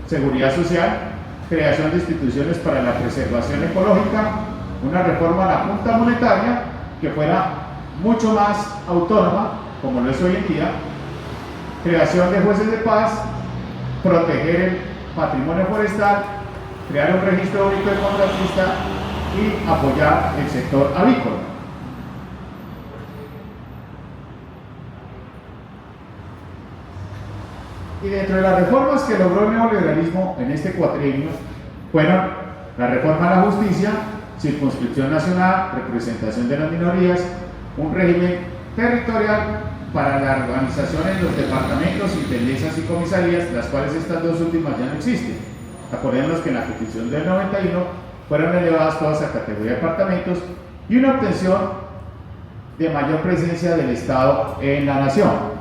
seguridad social, creación de instituciones para la preservación ecológica, una reforma a la Junta Monetaria que fuera mucho más autónoma, como lo es hoy en día, creación de jueces de paz, proteger el patrimonio forestal, crear un registro único de contratistas y apoyar el sector avícola. Y dentro de las reformas que logró el neoliberalismo en este cuatrienio fueron la reforma a la justicia, circunscripción nacional, representación de las minorías, un régimen territorial para la organización en los departamentos, intendencias y comisarías, las cuales estas 2 últimas ya no existen. Acordémonos que en la Constitución del 91 fueron elevadas todas a categoría de departamentos, y una obtención de mayor presencia del Estado en la nación.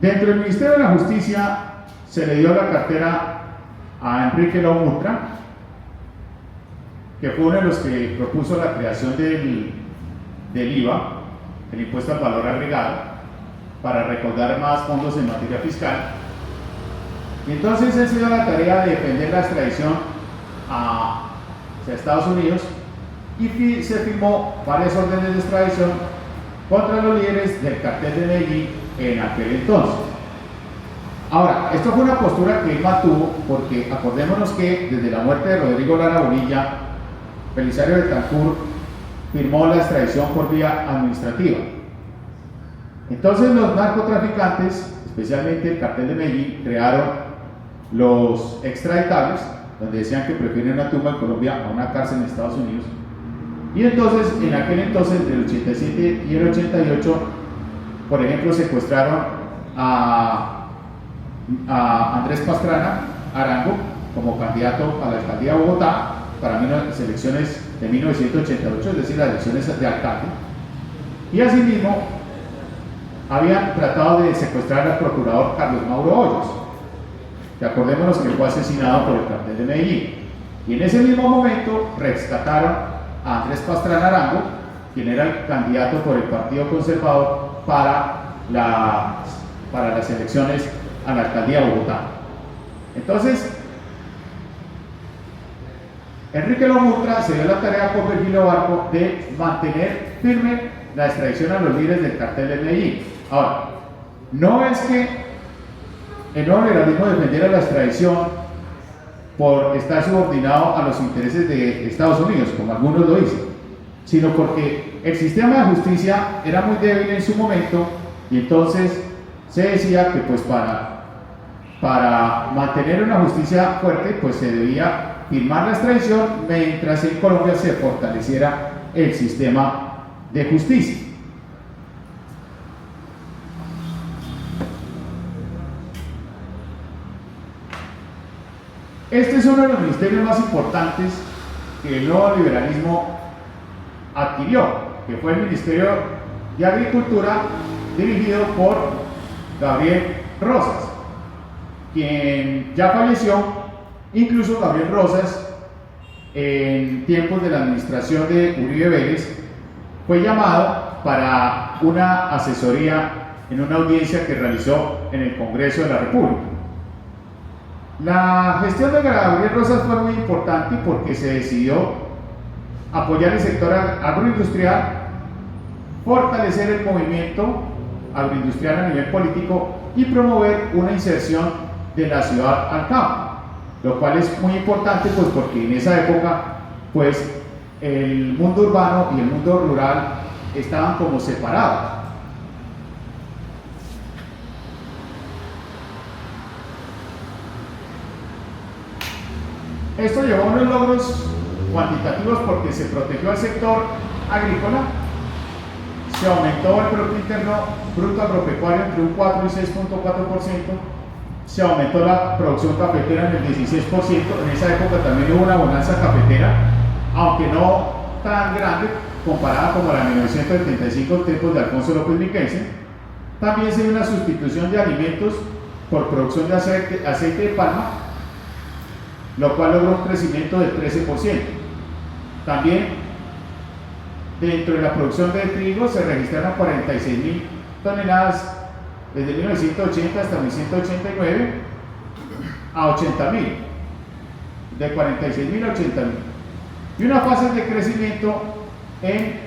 Dentro del Ministerio de la Justicia se le dio la cartera a Enrique Laumurtra, que fue uno de los que propuso la creación del IVA, el impuesto al valor agregado, para recaudar más fondos en materia fiscal. Y entonces él se dio la tarea de defender la extradición hacia Estados Unidos y se firmó varias órdenes de extradición contra los líderes del cartel de Medellín en aquel entonces. Ahora, esto fue una postura que él mantuvo porque acordémonos que desde la muerte de Rodrigo Lara Bonilla, Belisario Betancur firmó la extradición por vía administrativa. Entonces los narcotraficantes, especialmente el cartel de Medellín, crearon los extraditables, donde decían que prefieren una tumba en Colombia a una cárcel en Estados Unidos. Y entonces, en aquel entonces, entre el 87 y el 88, por ejemplo, secuestraron a Andrés Pastrana Arango como candidato a la alcaldía de Bogotá para las elecciones de 1988, es decir, las elecciones de alcalde. Y asimismo, habían tratado de secuestrar al procurador Carlos Mauro Hoyos, que acordémonos que fue asesinado por el cartel de Medellín. Y en ese mismo momento rescataron a Andrés Pastrana Arango, quien era el candidato por el Partido Conservador para las elecciones a la alcaldía de Bogotá. Entonces, Enrique Laumurtra se dio la tarea con Virgilio Barco de mantener firme la extradición a los líderes del cartel de Medellín. Ahora, no es que el nuevo liberalismo defendiera la extradición por estar subordinado a los intereses de Estados Unidos, como algunos lo dicen, sino porque el sistema de justicia era muy débil en su momento y entonces se decía que pues para mantener una justicia fuerte pues se debía firmar la extradición mientras en Colombia se fortaleciera el sistema de justicia. Este es uno de los ministerios más importantes que el nuevo liberalismo adquirió, que fue el Ministerio de Agricultura, dirigido por Gabriel Rosas, quien ya falleció. Incluso Gabriel Rosas, en tiempos de la administración de Uribe Vélez, fue llamado para una asesoría en una audiencia que realizó en el Congreso de la República. La gestión de Gabriel Rosas fue muy importante porque se decidió apoyar el sector agroindustrial, fortalecer el movimiento agroindustrial a nivel político y promover una inserción de la ciudad al campo, lo cual es muy importante pues porque en esa época pues el mundo urbano y el mundo rural estaban como separados. Esto llevó a unos logros cuantitativos porque se protegió al sector agrícola, se aumentó el Producto Interno Bruto Agropecuario entre un 4 y 6.4%, se aumentó la producción cafetera en el 16%, en esa época también hubo una bonanza cafetera, aunque no tan grande comparada como la de 1975 en tiempos de Alfonso López Miquelsen. También se dio una sustitución de alimentos por producción de aceite de palma, lo cual logró un crecimiento del 13%. También dentro de la producción de trigo se registraron 46.000 toneladas desde 1980 hasta 1989 a 80.000, de 46.000 a 80.000, y una fase de crecimiento en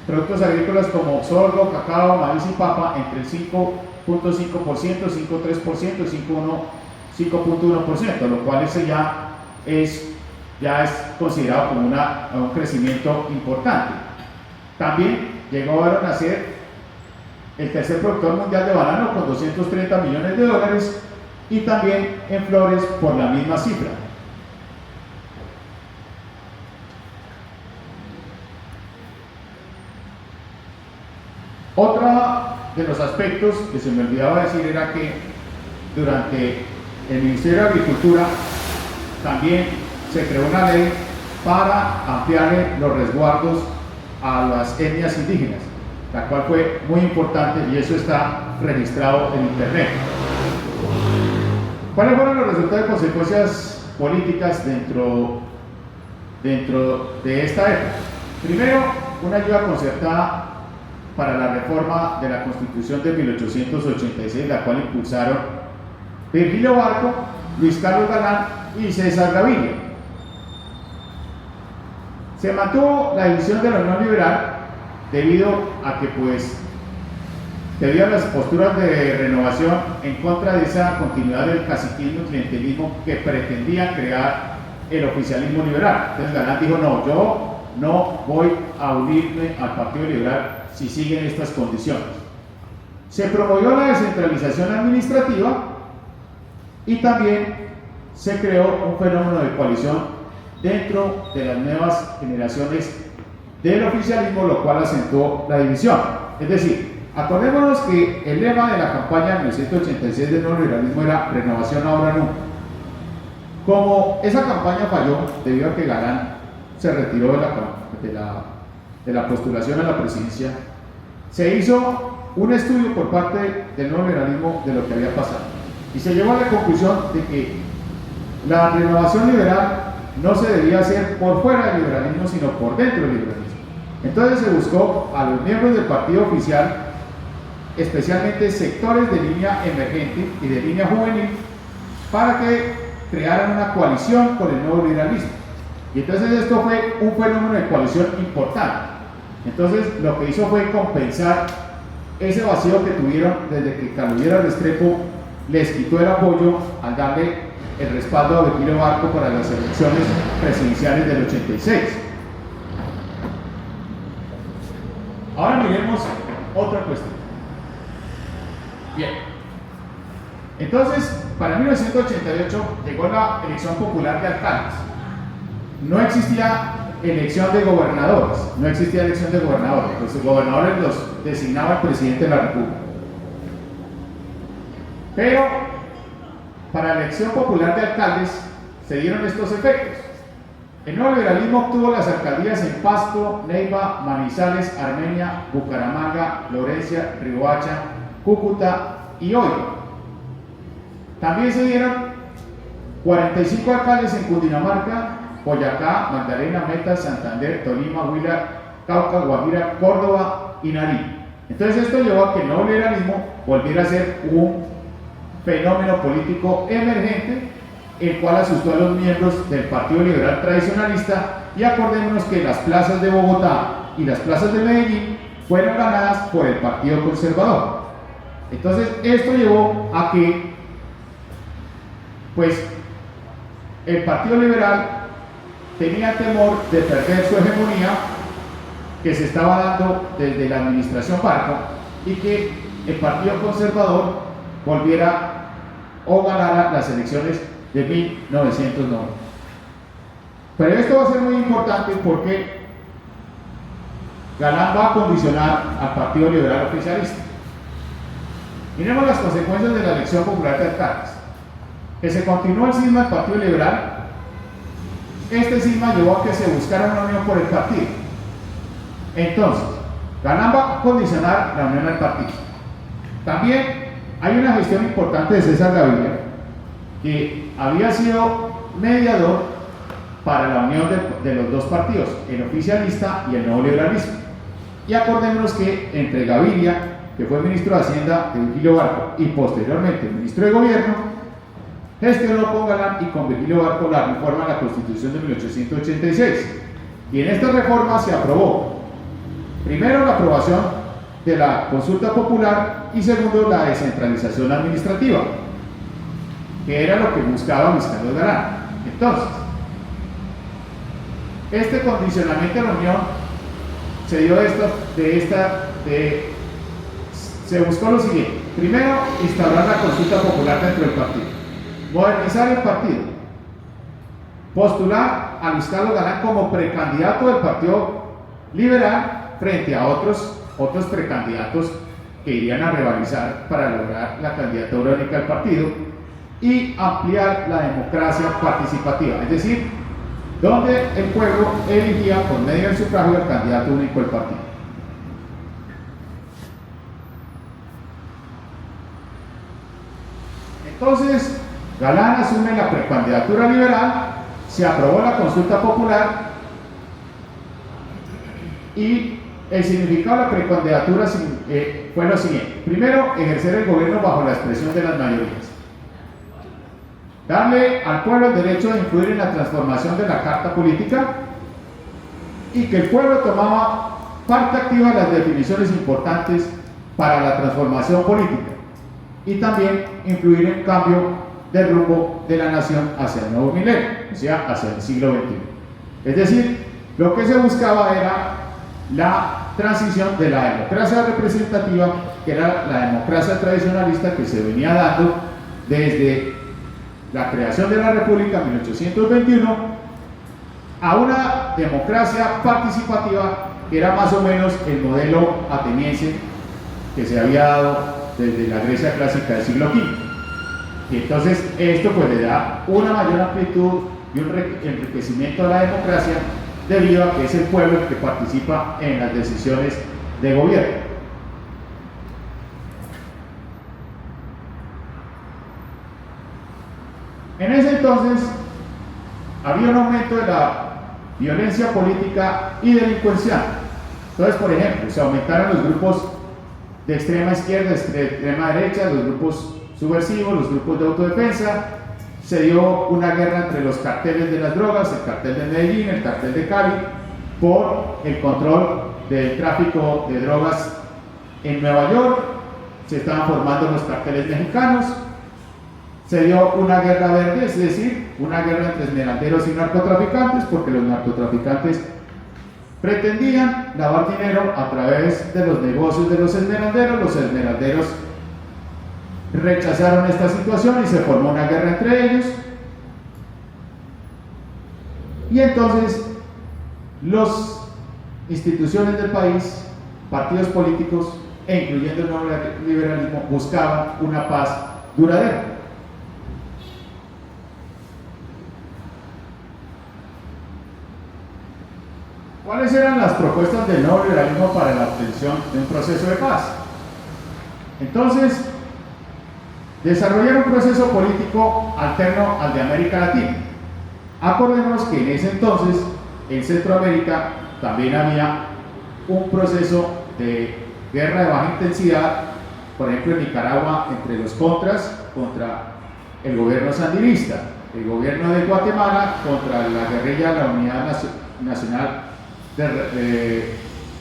productos agrícolas como sorgo, cacao, maíz y papa entre el 5.5%, 5.3% y 5.1%, lo cual ese ya es considerado como un crecimiento importante. También llegaron a ser el tercer productor mundial de banano con 230 millones de dólares y también en flores por la misma cifra. Otro de los aspectos que se me olvidaba decir era que durante el Ministerio de Agricultura también se creó una ley para ampliar los resguardos a las etnias indígenas. la cual fue muy importante y eso está registrado en internet. ¿Cuáles fueron los resultados y consecuencias políticas dentro de esta época? Primero, una ayuda concertada para la reforma de la Constitución de 1886, la cual impulsaron Virgilio Barco, Luis Carlos Galán y César Gaviria. Se mantuvo la división de la Unión Liberal debido a que, debido a las posturas de renovación en contra de esa continuidad del caciquismo y clientelismo que pretendía crear el oficialismo liberal. Entonces Galán dijo, no, yo no voy a unirme al Partido Liberal si siguen estas condiciones. Se promovió la descentralización administrativa y también se creó un fenómeno de coalición dentro de las nuevas generaciones del oficialismo, lo cual acentuó la división. Es decir, acordémonos que el lema de la campaña en 1986 del neoliberalismo era renovación ahora nunca. Como esa campaña falló debido a que Galán se retiró de la postulación a la presidencia, se hizo un estudio por parte del neoliberalismo de lo que había pasado y se llegó a la conclusión de que la renovación liberal no se debía hacer por fuera del liberalismo, sino por dentro del liberalismo. Entonces se buscó a los miembros del partido oficial, especialmente sectores de línea emergente y de línea juvenil, para que crearan una coalición con el nuevo liberalismo. Y entonces esto fue un fenómeno de coalición importante. Entonces lo que hizo fue compensar ese vacío que tuvieron desde que Carlos Restrepo les quitó el apoyo al darle el respaldo a Virgilio Barco para las elecciones presidenciales del 86. Ahora miremos otra cuestión. Bien. Entonces, para 1988 llegó la elección popular de alcaldes. No existía elección de gobernadores, los gobernadores los designaba el presidente de la República. Pero para la elección popular de alcaldes se dieron estos efectos. El nuevo liberalismo obtuvo las alcaldías en Pasto, Neiva, Manizales, Armenia, Bucaramanga, Florencia, Riohacha, Cúcuta y Oiga. También se dieron 45 alcaldes en Cundinamarca, Boyacá, Magdalena, Meta, Santander, Tolima, Huila, Cauca, Guajira, Córdoba y Nariño. Entonces esto llevó a que el nuevo liberalismo volviera a ser un fenómeno político emergente, el cual asustó a los miembros del Partido Liberal Tradicionalista, y acordémonos que las plazas de Bogotá y las plazas de Medellín fueron ganadas por el Partido Conservador. Entonces esto llevó a que el Partido Liberal tenía temor de perder su hegemonía que se estaba dando desde la administración Barco y que el Partido Conservador volviera o ganara las elecciones de 1990. Pero esto va a ser muy importante porque Galán va a condicionar al Partido Liberal Oficialista. Miremos las consecuencias de la elección popular de alcaldes. Que se continuó el cisma del Partido Liberal. Este cisma llevó a que se buscara una unión por el partido. Entonces, Galán va a condicionar la unión del partido. También hay una gestión importante de César Gaviria, que había sido mediador para la unión de los dos partidos, el oficialista y el nuevo liberalismo. Y acordémonos que entre Gaviria, que fue ministro de Hacienda de Virgilio Barco, y posteriormente ministro de Gobierno, gestionó con Galán y con Virgilio Barco la reforma a la Constitución de 1886. Y en esta reforma se aprobó, primero, la aprobación de la consulta popular y segundo, la descentralización administrativa, que era lo que buscaba Luis Carlos Galán. Entonces, este condicionamiento de la unión se dio se buscó lo siguiente: primero, instaurar la consulta popular dentro del partido, modernizar el partido, postular a Luis Carlos Galán como precandidato del Partido Liberal frente a otros precandidatos que irían a rivalizar para lograr la candidatura única del partido, y ampliar la democracia participativa, es decir, donde el pueblo elegía por medio del sufragio al candidato único del partido. Entonces, Galán asume la precandidatura liberal, se aprobó la consulta popular y el significado de la precandidatura fue lo siguiente. Primero, ejercer el gobierno bajo la expresión de las mayorías. Darle al pueblo el derecho de influir en la transformación de la carta política y que el pueblo tomaba parte activa en las definiciones importantes para la transformación política y también influir en cambio del rumbo de la nación hacia el nuevo milenio, o sea, hacia el siglo XXI. Es decir, lo que se buscaba era la transición de la democracia representativa, que era la democracia tradicionalista que se venía dando desde la creación de la República en 1821, a una democracia participativa que era más o menos el modelo ateniense que se había dado desde la Grecia clásica del siglo V. Y entonces esto pues le da una mayor amplitud y un enriquecimiento a la democracia, debido a que es el pueblo el que participa en las decisiones de gobierno. En ese entonces había un aumento de la violencia política y delincuencial. Entonces, por ejemplo, se aumentaron los grupos de extrema izquierda, de extrema derecha, los grupos subversivos, los grupos de autodefensa. Se dio una guerra entre los carteles de las drogas, el cartel de Medellín, el cartel de Cali, por el control del tráfico de drogas en Nueva York. Se estaban formando los carteles mexicanos. Se dio una guerra verde, es decir, una guerra entre esmeralderos y narcotraficantes, porque los narcotraficantes pretendían lavar dinero a través de los negocios de los esmeralderos rechazaron esta situación y se formó una guerra entre ellos. Y entonces las instituciones del país, partidos políticos e incluyendo el nuevo liberalismo, buscaban una paz duradera. ¿Cuáles eran las propuestas del nuevo liberalismo para la obtención de un proceso de paz? Entonces, desarrollar un proceso político alterno al de América Latina. Acordémonos que en ese entonces, en Centroamérica, también había un proceso de guerra de baja intensidad, por ejemplo en Nicaragua, entre los contras contra el gobierno sandinista, el gobierno de Guatemala contra la guerrilla de la Unidad Nacional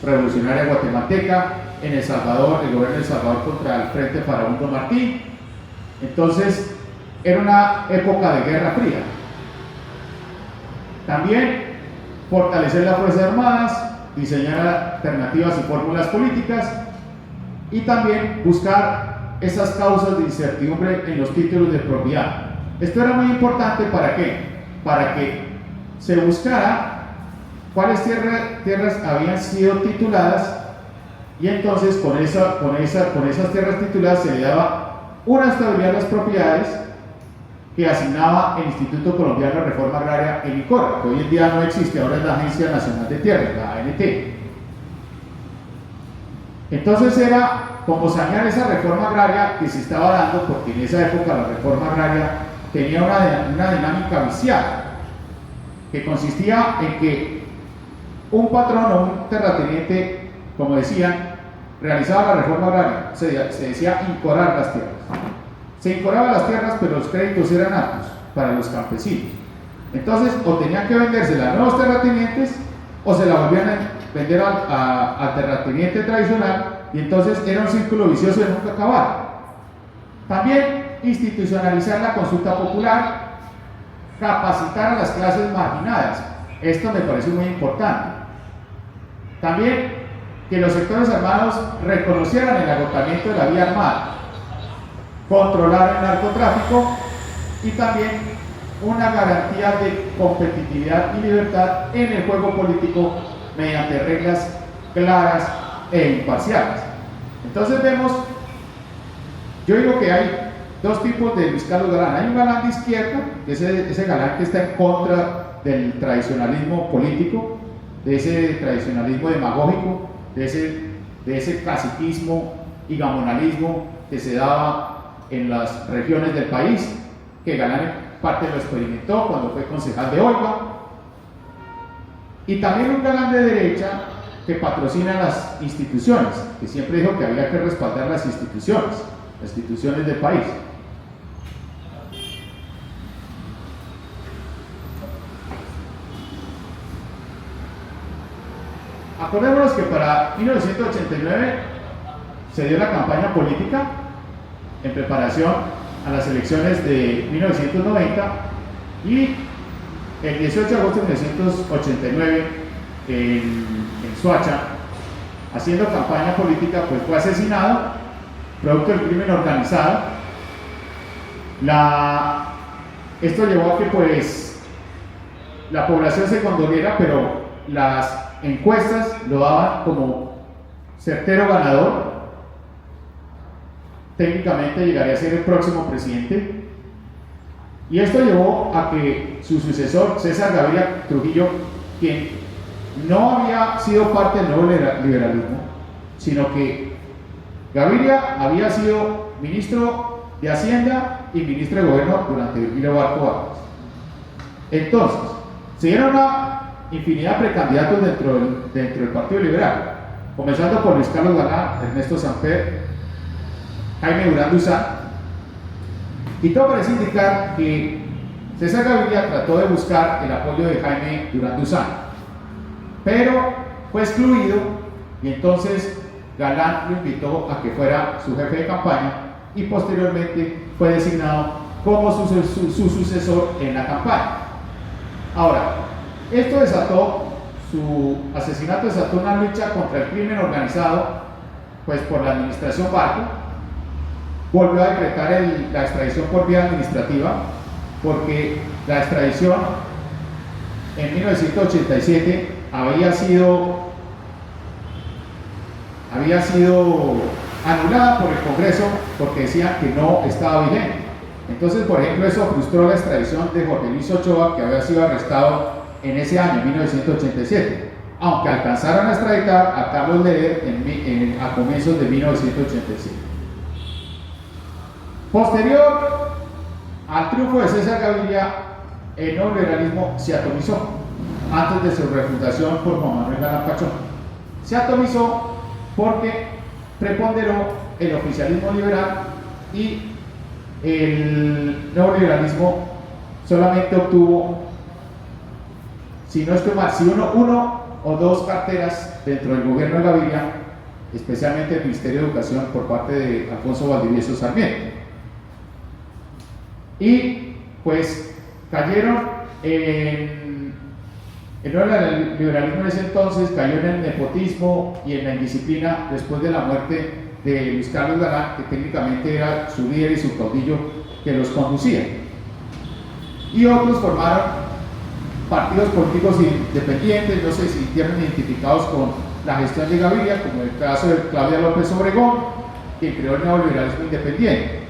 Revolucionaria Guatemalteca, en El Salvador, el gobierno de El Salvador contra el Frente Farabundo Martí. Entonces, era una época de guerra fría. También fortalecer las Fuerzas Armadas, diseñar alternativas y fórmulas políticas y también buscar esas causas de incertidumbre en los títulos de propiedad. Esto era muy importante, ¿para qué? Para que se buscara cuáles tierras habían sido tituladas y entonces con esas tierras tituladas se le daba una estabilidad a las propiedades que asignaba el Instituto Colombiano de Reforma Agraria, el ICORA, que hoy en día no existe, ahora es la Agencia Nacional de Tierras, la ANT. Entonces era como sanear esa reforma agraria que se estaba dando, porque en esa época la reforma agraria tenía una dinámica viciada, que consistía en que un patrón o un terrateniente, como decían, realizaba la reforma agraria, se decía incorar las tierras. Se incoraban las tierras, pero los créditos eran altos para los campesinos. Entonces, o tenían que vendérsela a nuevos terratenientes, o se la volvían a vender al terrateniente tradicional, y entonces era un círculo vicioso de nunca acabar. También institucionalizar la consulta popular, capacitar a las clases marginadas. Esto me parece muy importante. También que los sectores armados reconocieran el agotamiento de la vía armada, controlar el narcotráfico y también una garantía de competitividad y libertad en el juego político mediante reglas claras e imparciales. Entonces vemos, yo digo que hay dos tipos de Luis Carlos Galán. Hay un Galán de izquierda, que es ese Galán que está en contra del tradicionalismo político, de ese tradicionalismo demagógico, de ese caciquismo y gamonalismo que se daba en las regiones del país, que Galán en parte lo experimentó cuando fue concejal de Olga, y también un Galán de derecha que patrocina las instituciones, que siempre dijo que había que respaldar las instituciones del país. Acordémonos que para 1989 se dio la campaña política en preparación a las elecciones de 1990 y el 18 de agosto de 1989 en Soacha, haciendo campaña política, pues fue asesinado producto del crimen organizado. Esto llevó a que pues la población se condoliera, pero las encuestas lo daban como certero ganador. Técnicamente llegaría a ser el próximo presidente, y esto llevó a que su sucesor, César Gaviria Trujillo, quien no había sido parte del nuevo liberalismo, sino que Gaviria había sido ministro de Hacienda y ministro de Gobierno durante Virgilio Barco Vargas. Entonces, se dieron una infinidad de precandidatos dentro del Partido Liberal, comenzando por Luis Carlos Galán, Ernesto Samper, Jaime Durán Duzán, y todo parece indicar que César Gaviria trató de buscar el apoyo de Jaime Durán Duzán, pero fue excluido, y entonces Galán lo invitó a que fuera su jefe de campaña y posteriormente fue designado como su sucesor en la campaña. Ahora, su asesinato desató una lucha contra el crimen organizado, pues por la administración Barco. Volvió a decretar la extradición por vía administrativa, porque la extradición en 1987 había sido anulada por el Congreso porque decían que no estaba vigente. Entonces, por ejemplo, eso frustró la extradición de Jorge Luis Ochoa, que había sido arrestado en ese año, 1987, aunque alcanzaron a extraditar a Carlos Leder a comienzos de 1987. Posterior al triunfo de César Gaviria, el nuevo liberalismo se atomizó antes de su refundación por Juan Manuel Galán Pachón. Se atomizó porque preponderó el oficialismo liberal, y el nuevo liberalismo solamente obtuvo, si no estoy mal, uno o dos carteras dentro del gobierno de Gaviria, especialmente el Ministerio de Educación por parte de Alfonso Valdivieso Sarmiento. Y pues cayeron el nuevo liberalismo en ese entonces cayó en el nepotismo y en la indisciplina después de la muerte de Luis Carlos Galán, que técnicamente era su líder y su caudillo que los conducía. Y otros formaron partidos políticos independientes, no se sintieron identificados con la gestión de Gaviria, como el caso de Claudia López Obregón, que creó el neoliberalismo independiente.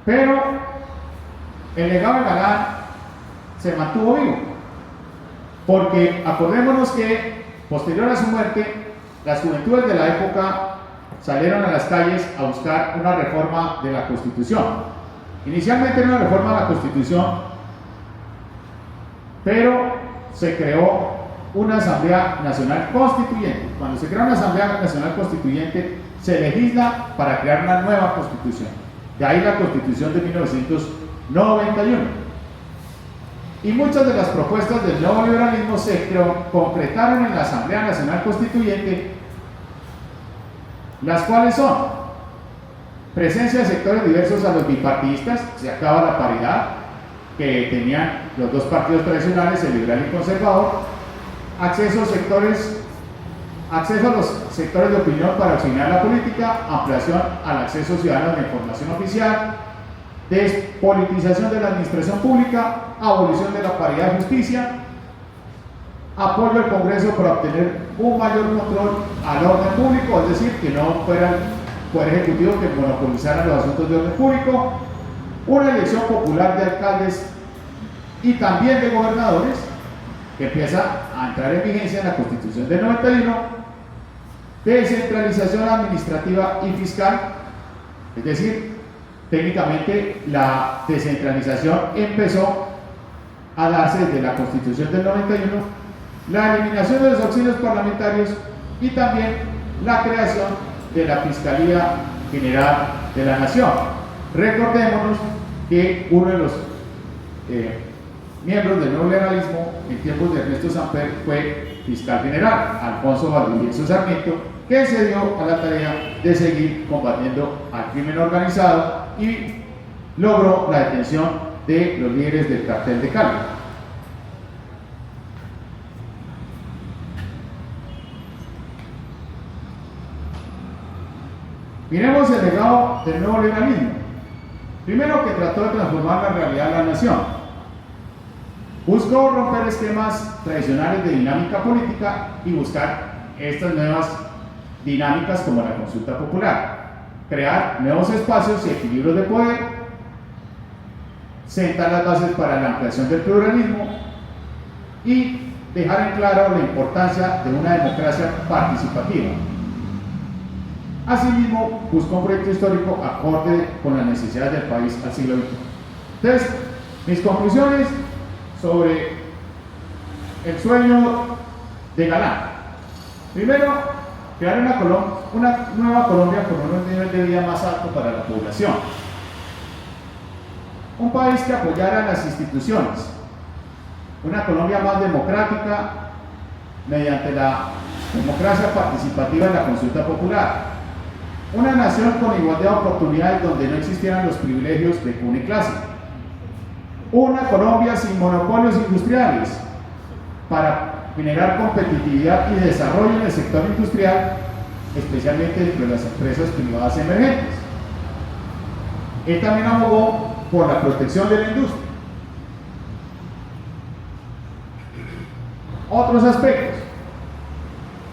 Pero el legado de Galán se mantuvo vivo, porque acordémonos que posterior a su muerte, las juventudes de la época salieron a las calles a buscar una reforma de la Constitución. Inicialmente era una reforma de la Constitución, pero se creó una Asamblea Nacional Constituyente. Cuando se crea una Asamblea Nacional Constituyente, se legisla para crear una nueva Constitución. De ahí la Constitución de 1991. Y muchas de las propuestas del nuevo liberalismo se concretaron en la Asamblea Nacional Constituyente, las cuales son presencia de sectores diversos a los bipartidistas, se acaba la paridad que tenían los dos partidos tradicionales, el liberal y el conservador, acceso a los sectores de opinión para auxiliar la política, ampliación al acceso ciudadano a la información oficial, despolitización de la administración pública, abolición de la paridad de justicia, apoyo al Congreso para obtener un mayor control al orden público, es decir, que no fuera el Poder Ejecutivo que monopolizara los asuntos de orden público, una elección popular de alcaldes y también de gobernadores, que empieza a entrar en vigencia en la Constitución del 91, descentralización administrativa y fiscal, es decir, técnicamente la descentralización empezó a darse desde la Constitución del 91, la eliminación de los auxilios parlamentarios y también la creación de la Fiscalía General de la Nación. Recordémonos que uno de los miembros del neoliberalismo en tiempos de Ernesto Samper fue fiscal general, Alfonso Valdivieso Sarmiento, que se dio a la tarea de seguir combatiendo al crimen organizado y logró la detención de los líderes del cartel de Cali. Miremos el legado del nuevo liberalismo. Primero, que trató de transformar la realidad de la nación. Buscó romper esquemas tradicionales de dinámica política y buscar estas nuevas dinámicas como la consulta popular. Crear nuevos espacios y equilibrios de poder, sentar las bases para la ampliación del pluralismo y dejar en claro la importancia de una democracia participativa. Asimismo, buscó un proyecto histórico acorde con las necesidades del país al siglo XXI. Entonces, mis conclusiones sobre el sueño de Galán. Primero, crear una nueva Colombia con un nivel de vida más alto para la población. Un país que apoyara las instituciones. Una Colombia más democrática mediante la democracia participativa en la consulta popular. Una nación con igualdad de oportunidades donde no existieran los privilegios de cuna y clase. Una Colombia sin monopolios industriales para generar competitividad y desarrollo en el sector industrial, especialmente dentro de las empresas privadas emergentes. Él también abogó por la protección de la industria. Otros aspectos.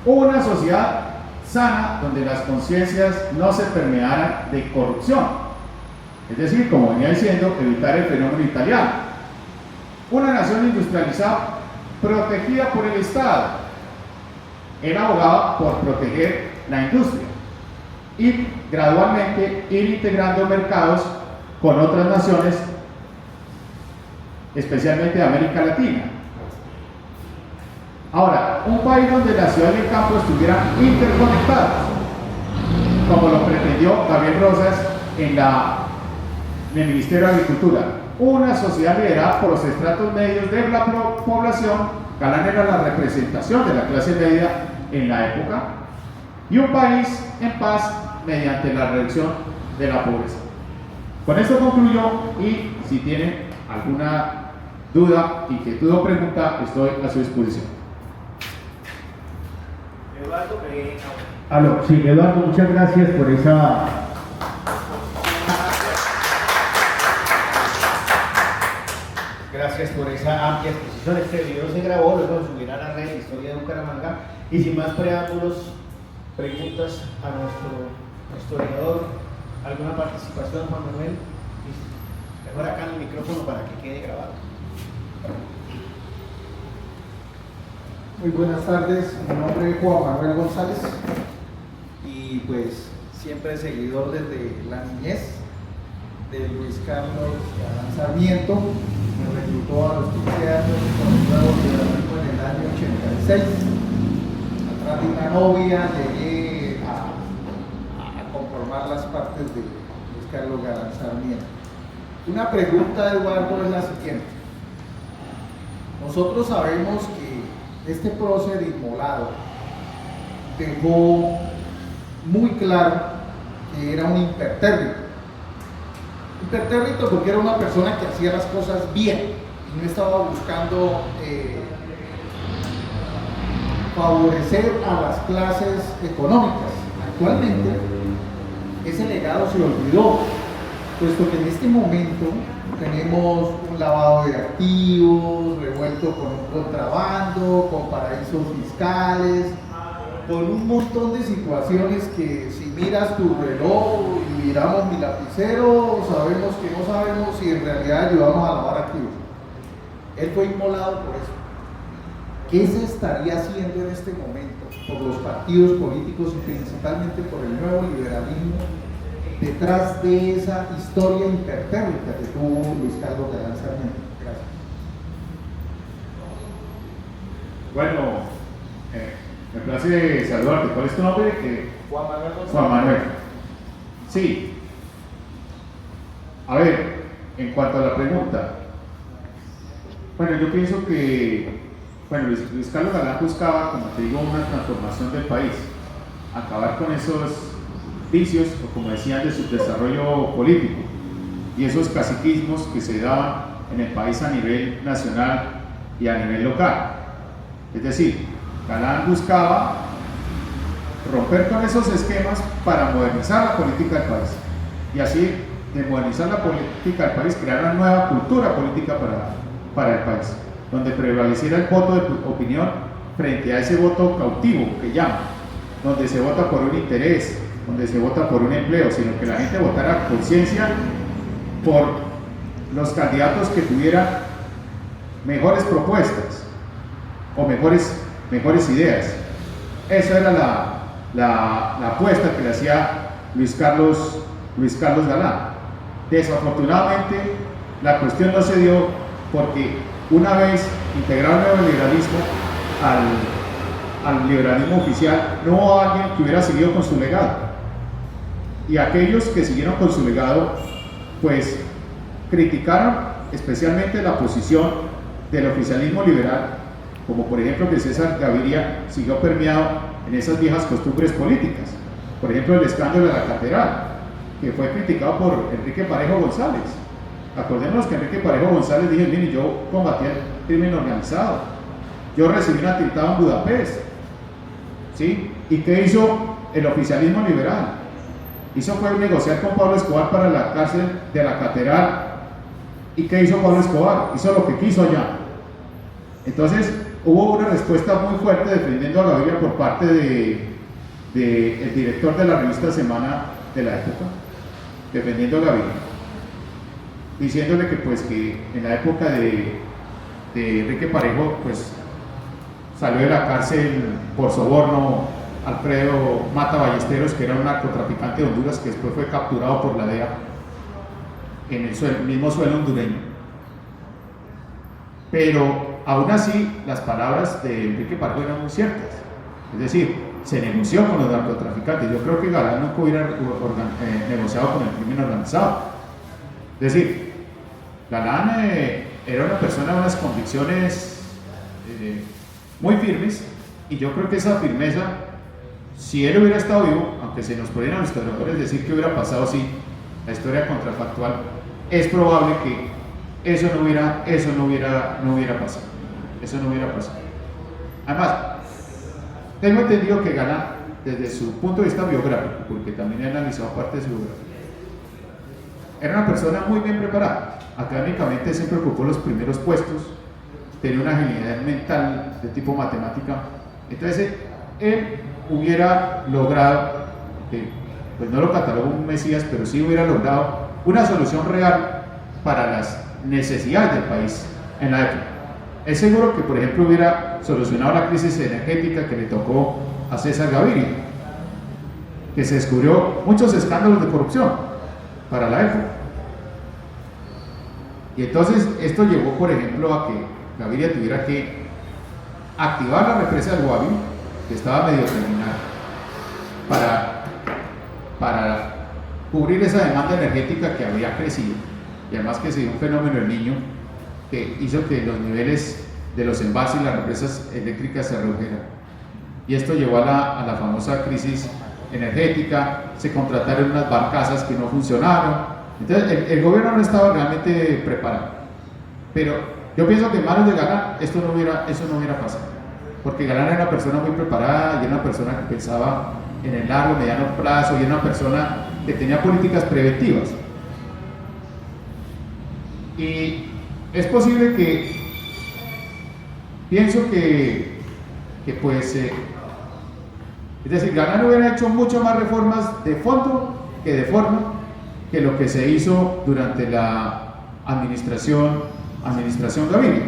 Una sociedad sana donde las conciencias no se permearan de corrupción, es decir, como venía diciendo, evitar el fenómeno italiano. Una nación industrializada protegida por el Estado. Él abogaba por proteger la industria y gradualmente ir integrando mercados con otras naciones, especialmente de América Latina. Ahora, un país donde la ciudad y el campo estuvieran interconectados, como lo pretendió Gabriel Rosas en el Ministerio de Agricultura. Una sociedad liderada por los estratos medios de la población. Galán era la representación de la clase media en la época, y un país en paz mediante la reducción de la pobreza. Con esto concluyo, y si tienen alguna duda, inquietud o pregunta, estoy a su disposición. Eduardo, Aló, sí, Eduardo, muchas gracias por esa... Gracias por esa amplia exposición. Este video se grabó, luego se subirá a la red de Historia de Bucaramanga. Y sin más preámbulos, preguntas a nuestro historiador. ¿Alguna participación, Juan Manuel? Mejor acá en el micrófono para que quede grabado. Muy buenas tardes, mi nombre es Juan Manuel González y pues siempre seguidor desde la niñez de Luis Carlos Galán Sarmiento. Me reclutó a los 15 años con el nuevo liderazgo en el año 86. Atrás de una novia llegué a conformar las partes de Luis Carlos Galán Sarmiento. Una pregunta, Eduardo, es la siguiente. Nosotros sabemos que este prócer inmolado dejó muy claro que era un impertérrito. Impertérrito porque era una persona que hacía las cosas bien y no estaba buscando favorecer a las clases económicas. Actualmente ese legado se olvidó, puesto que en este momento tenemos un lavado de activos revuelto con un contrabando, con paraísos fiscales, con un montón de situaciones que si miras tu reloj y miramos mi lapicero, sabemos que no sabemos si en realidad ayudamos a lavar activos. Él fue inmolado por eso. ¿qué se estaría haciendo en este momento por los partidos políticos y principalmente por el nuevo liberalismo detrás de esa historia impertérrita que tuvo Luis Carlos Galán Sarmiento? Gracias. Bueno, me place saludarte. ¿Cuál es tu nombre? Juan Manuel González. Juan Manuel. Sí. A ver, en cuanto a la pregunta, bueno, yo pienso que Luis Carlos Galán buscaba, como te digo, una transformación del país, acabar con esos vicios, o como decían, de su desarrollo político, y esos caciquismos que se daban en el país a nivel nacional y a nivel local. Es decir, Galán buscaba romper con esos esquemas para modernizar la política del país, y así, de modernizar la política del país, crear una nueva cultura política para el país, donde prevaleciera el voto de opinión frente a ese voto cautivo que llaman, donde se vota por un interés, donde se vota por un empleo, sino que la gente votara a conciencia por los candidatos que tuvieran mejores propuestas o mejores ideas. Esa era la apuesta que le hacía Luis Carlos Galán. Desafortunadamente, la cuestión no se dio porque una vez integrado el neoliberalismo al liberalismo oficial, no hubo alguien que hubiera seguido con su legado. Y aquellos que siguieron con su legado, pues criticaron especialmente la posición del oficialismo liberal, como por ejemplo que César Gaviria siguió permeado en esas viejas costumbres políticas. Por ejemplo, el escándalo de la catedral, que fue criticado por Enrique Parejo González. Acordémonos que Enrique Parejo González dijo: mire, yo combatí el crimen organizado, yo recibí un atentado en Budapest, ¿sí? ¿Y qué hizo el oficialismo liberal? Fue negociar con Pablo Escobar para la cárcel de la catedral. ¿Y qué hizo Pablo Escobar? Hizo lo que quiso allá. Entonces hubo una respuesta muy fuerte defendiendo a Gaviria por parte del director de la revista Semana de la época, defendiendo a Gaviria, diciéndole que en la época de Enrique Parejo pues salió de la cárcel por soborno Alfredo Mata Ballesteros, que era un narcotraficante de Honduras que después fue capturado por la DEA en el mismo suelo hondureño. Pero aún así las palabras de Enrique Parejo eran muy ciertas, es decir, se negoció con los narcotraficantes. Yo creo que Galán nunca hubiera negociado con el crimen organizado. Es decir, Galán era una persona de unas convicciones muy firmes, y yo creo que esa firmeza, si él hubiera estado vivo, aunque se nos pudieran los historiadores decir que hubiera pasado así, la historia contrafactual, es probable que eso no hubiera pasado. Eso no hubiera pasado. Además, tengo entendido que Galán, desde su punto de vista biográfico, porque también he analizado parte de su biografía, era una persona muy bien preparada. Académicamente siempre ocupó los primeros puestos, tenía una agilidad mental de tipo matemática. Entonces, él hubiera logrado, pues no lo catalogo un mesías, pero sí hubiera logrado una solución real para las necesidades del país en la época. Es seguro que, por ejemplo, hubiera solucionado la crisis energética que le tocó a César Gaviria, que se descubrió muchos escándalos de corrupción para la época. Y entonces esto llevó, por ejemplo, a que Gaviria tuviera que activar la represa del Guaviare, que estaba medio terminada, para cubrir esa demanda energética que había crecido, y además que se dio un fenómeno del Niño que hizo que los niveles de los embalses y las represas eléctricas se redujeran, y esto llevó a la famosa crisis energética. Se contrataron unas barcazas que no funcionaron. Entonces el gobierno no estaba realmente preparado, pero yo pienso que en manos de Galán eso no hubiera pasado, porque Galán era una persona muy preparada y era una persona que pensaba en el largo, mediano plazo, y era una persona que tenía políticas preventivas. Y es posible que, pienso que pues, es decir, Galán hubiera hecho mucho más reformas de fondo que de forma, que lo que se hizo durante la administración Gaviria.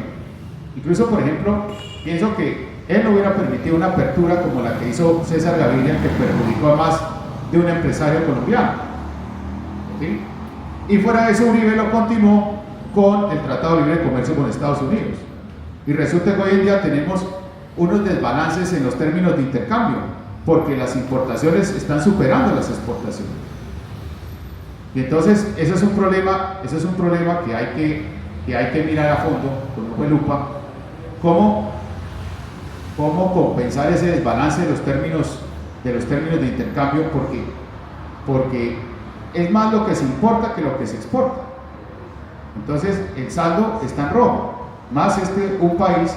Incluso, por ejemplo, pienso que él no hubiera permitido una apertura como la que hizo César Gaviria, que perjudicó a más de un empresario colombiano. ¿Sí? Y fuera de eso, Uribe lo continuó con el Tratado de Libre Comercio con Estados Unidos. Y resulta que hoy en día tenemos unos desbalances en los términos de intercambio, porque las importaciones están superando las exportaciones. Y entonces, eso es un problema que hay que mirar a fondo, con ojo de lupa, cómo compensar ese desbalance de los términos de intercambio, porque es más lo que se importa que lo que se exporta. Entonces el saldo está en rojo, más un país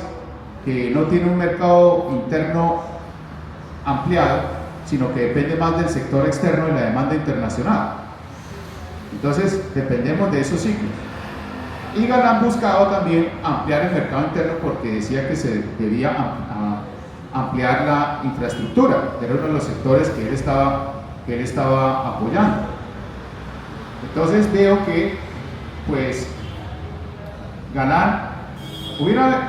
que no tiene un mercado interno ampliado, sino que depende más del sector externo y la demanda internacional. Entonces dependemos de esos ciclos. Y Galán buscaba también ampliar el mercado interno porque decía que se debía ampliar la infraestructura, era uno de los sectores que él estaba apoyando. Entonces veo que, pues, Galán hubiera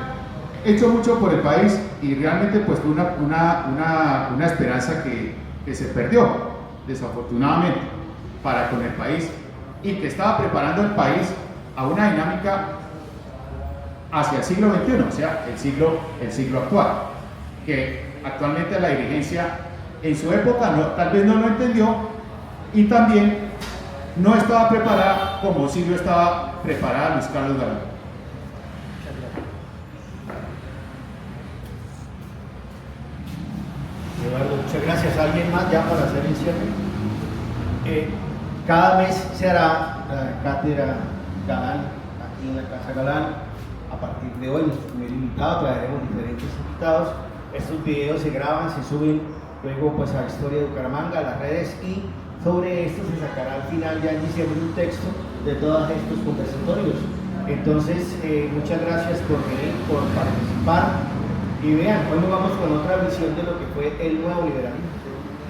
hecho mucho por el país y realmente pues fue una esperanza que se perdió, desafortunadamente, para con el país, y que estaba preparando el país a una dinámica hacia el siglo XXI, o sea, el siglo actual, que actualmente la dirigencia en su época tal vez no lo entendió y también no estaba preparada como sí lo estaba preparada Luis Carlos Galán. Eduardo, muchas gracias. ¿Alguien más ya para hacer el cierre? Cada mes se hará la cátedra Galán aquí en la Casa Galán. A partir de hoy, nuestro primer invitado, traeremos diferentes invitados. Estos videos se graban, se suben luego pues a Historia de Bucaramanga, a las redes, y sobre esto se sacará al final ya en diciembre un texto de todos estos conversatorios. Entonces, muchas gracias por venir, por participar. Y vean, hoy nos vamos con otra visión de lo que fue el nuevo liberalismo.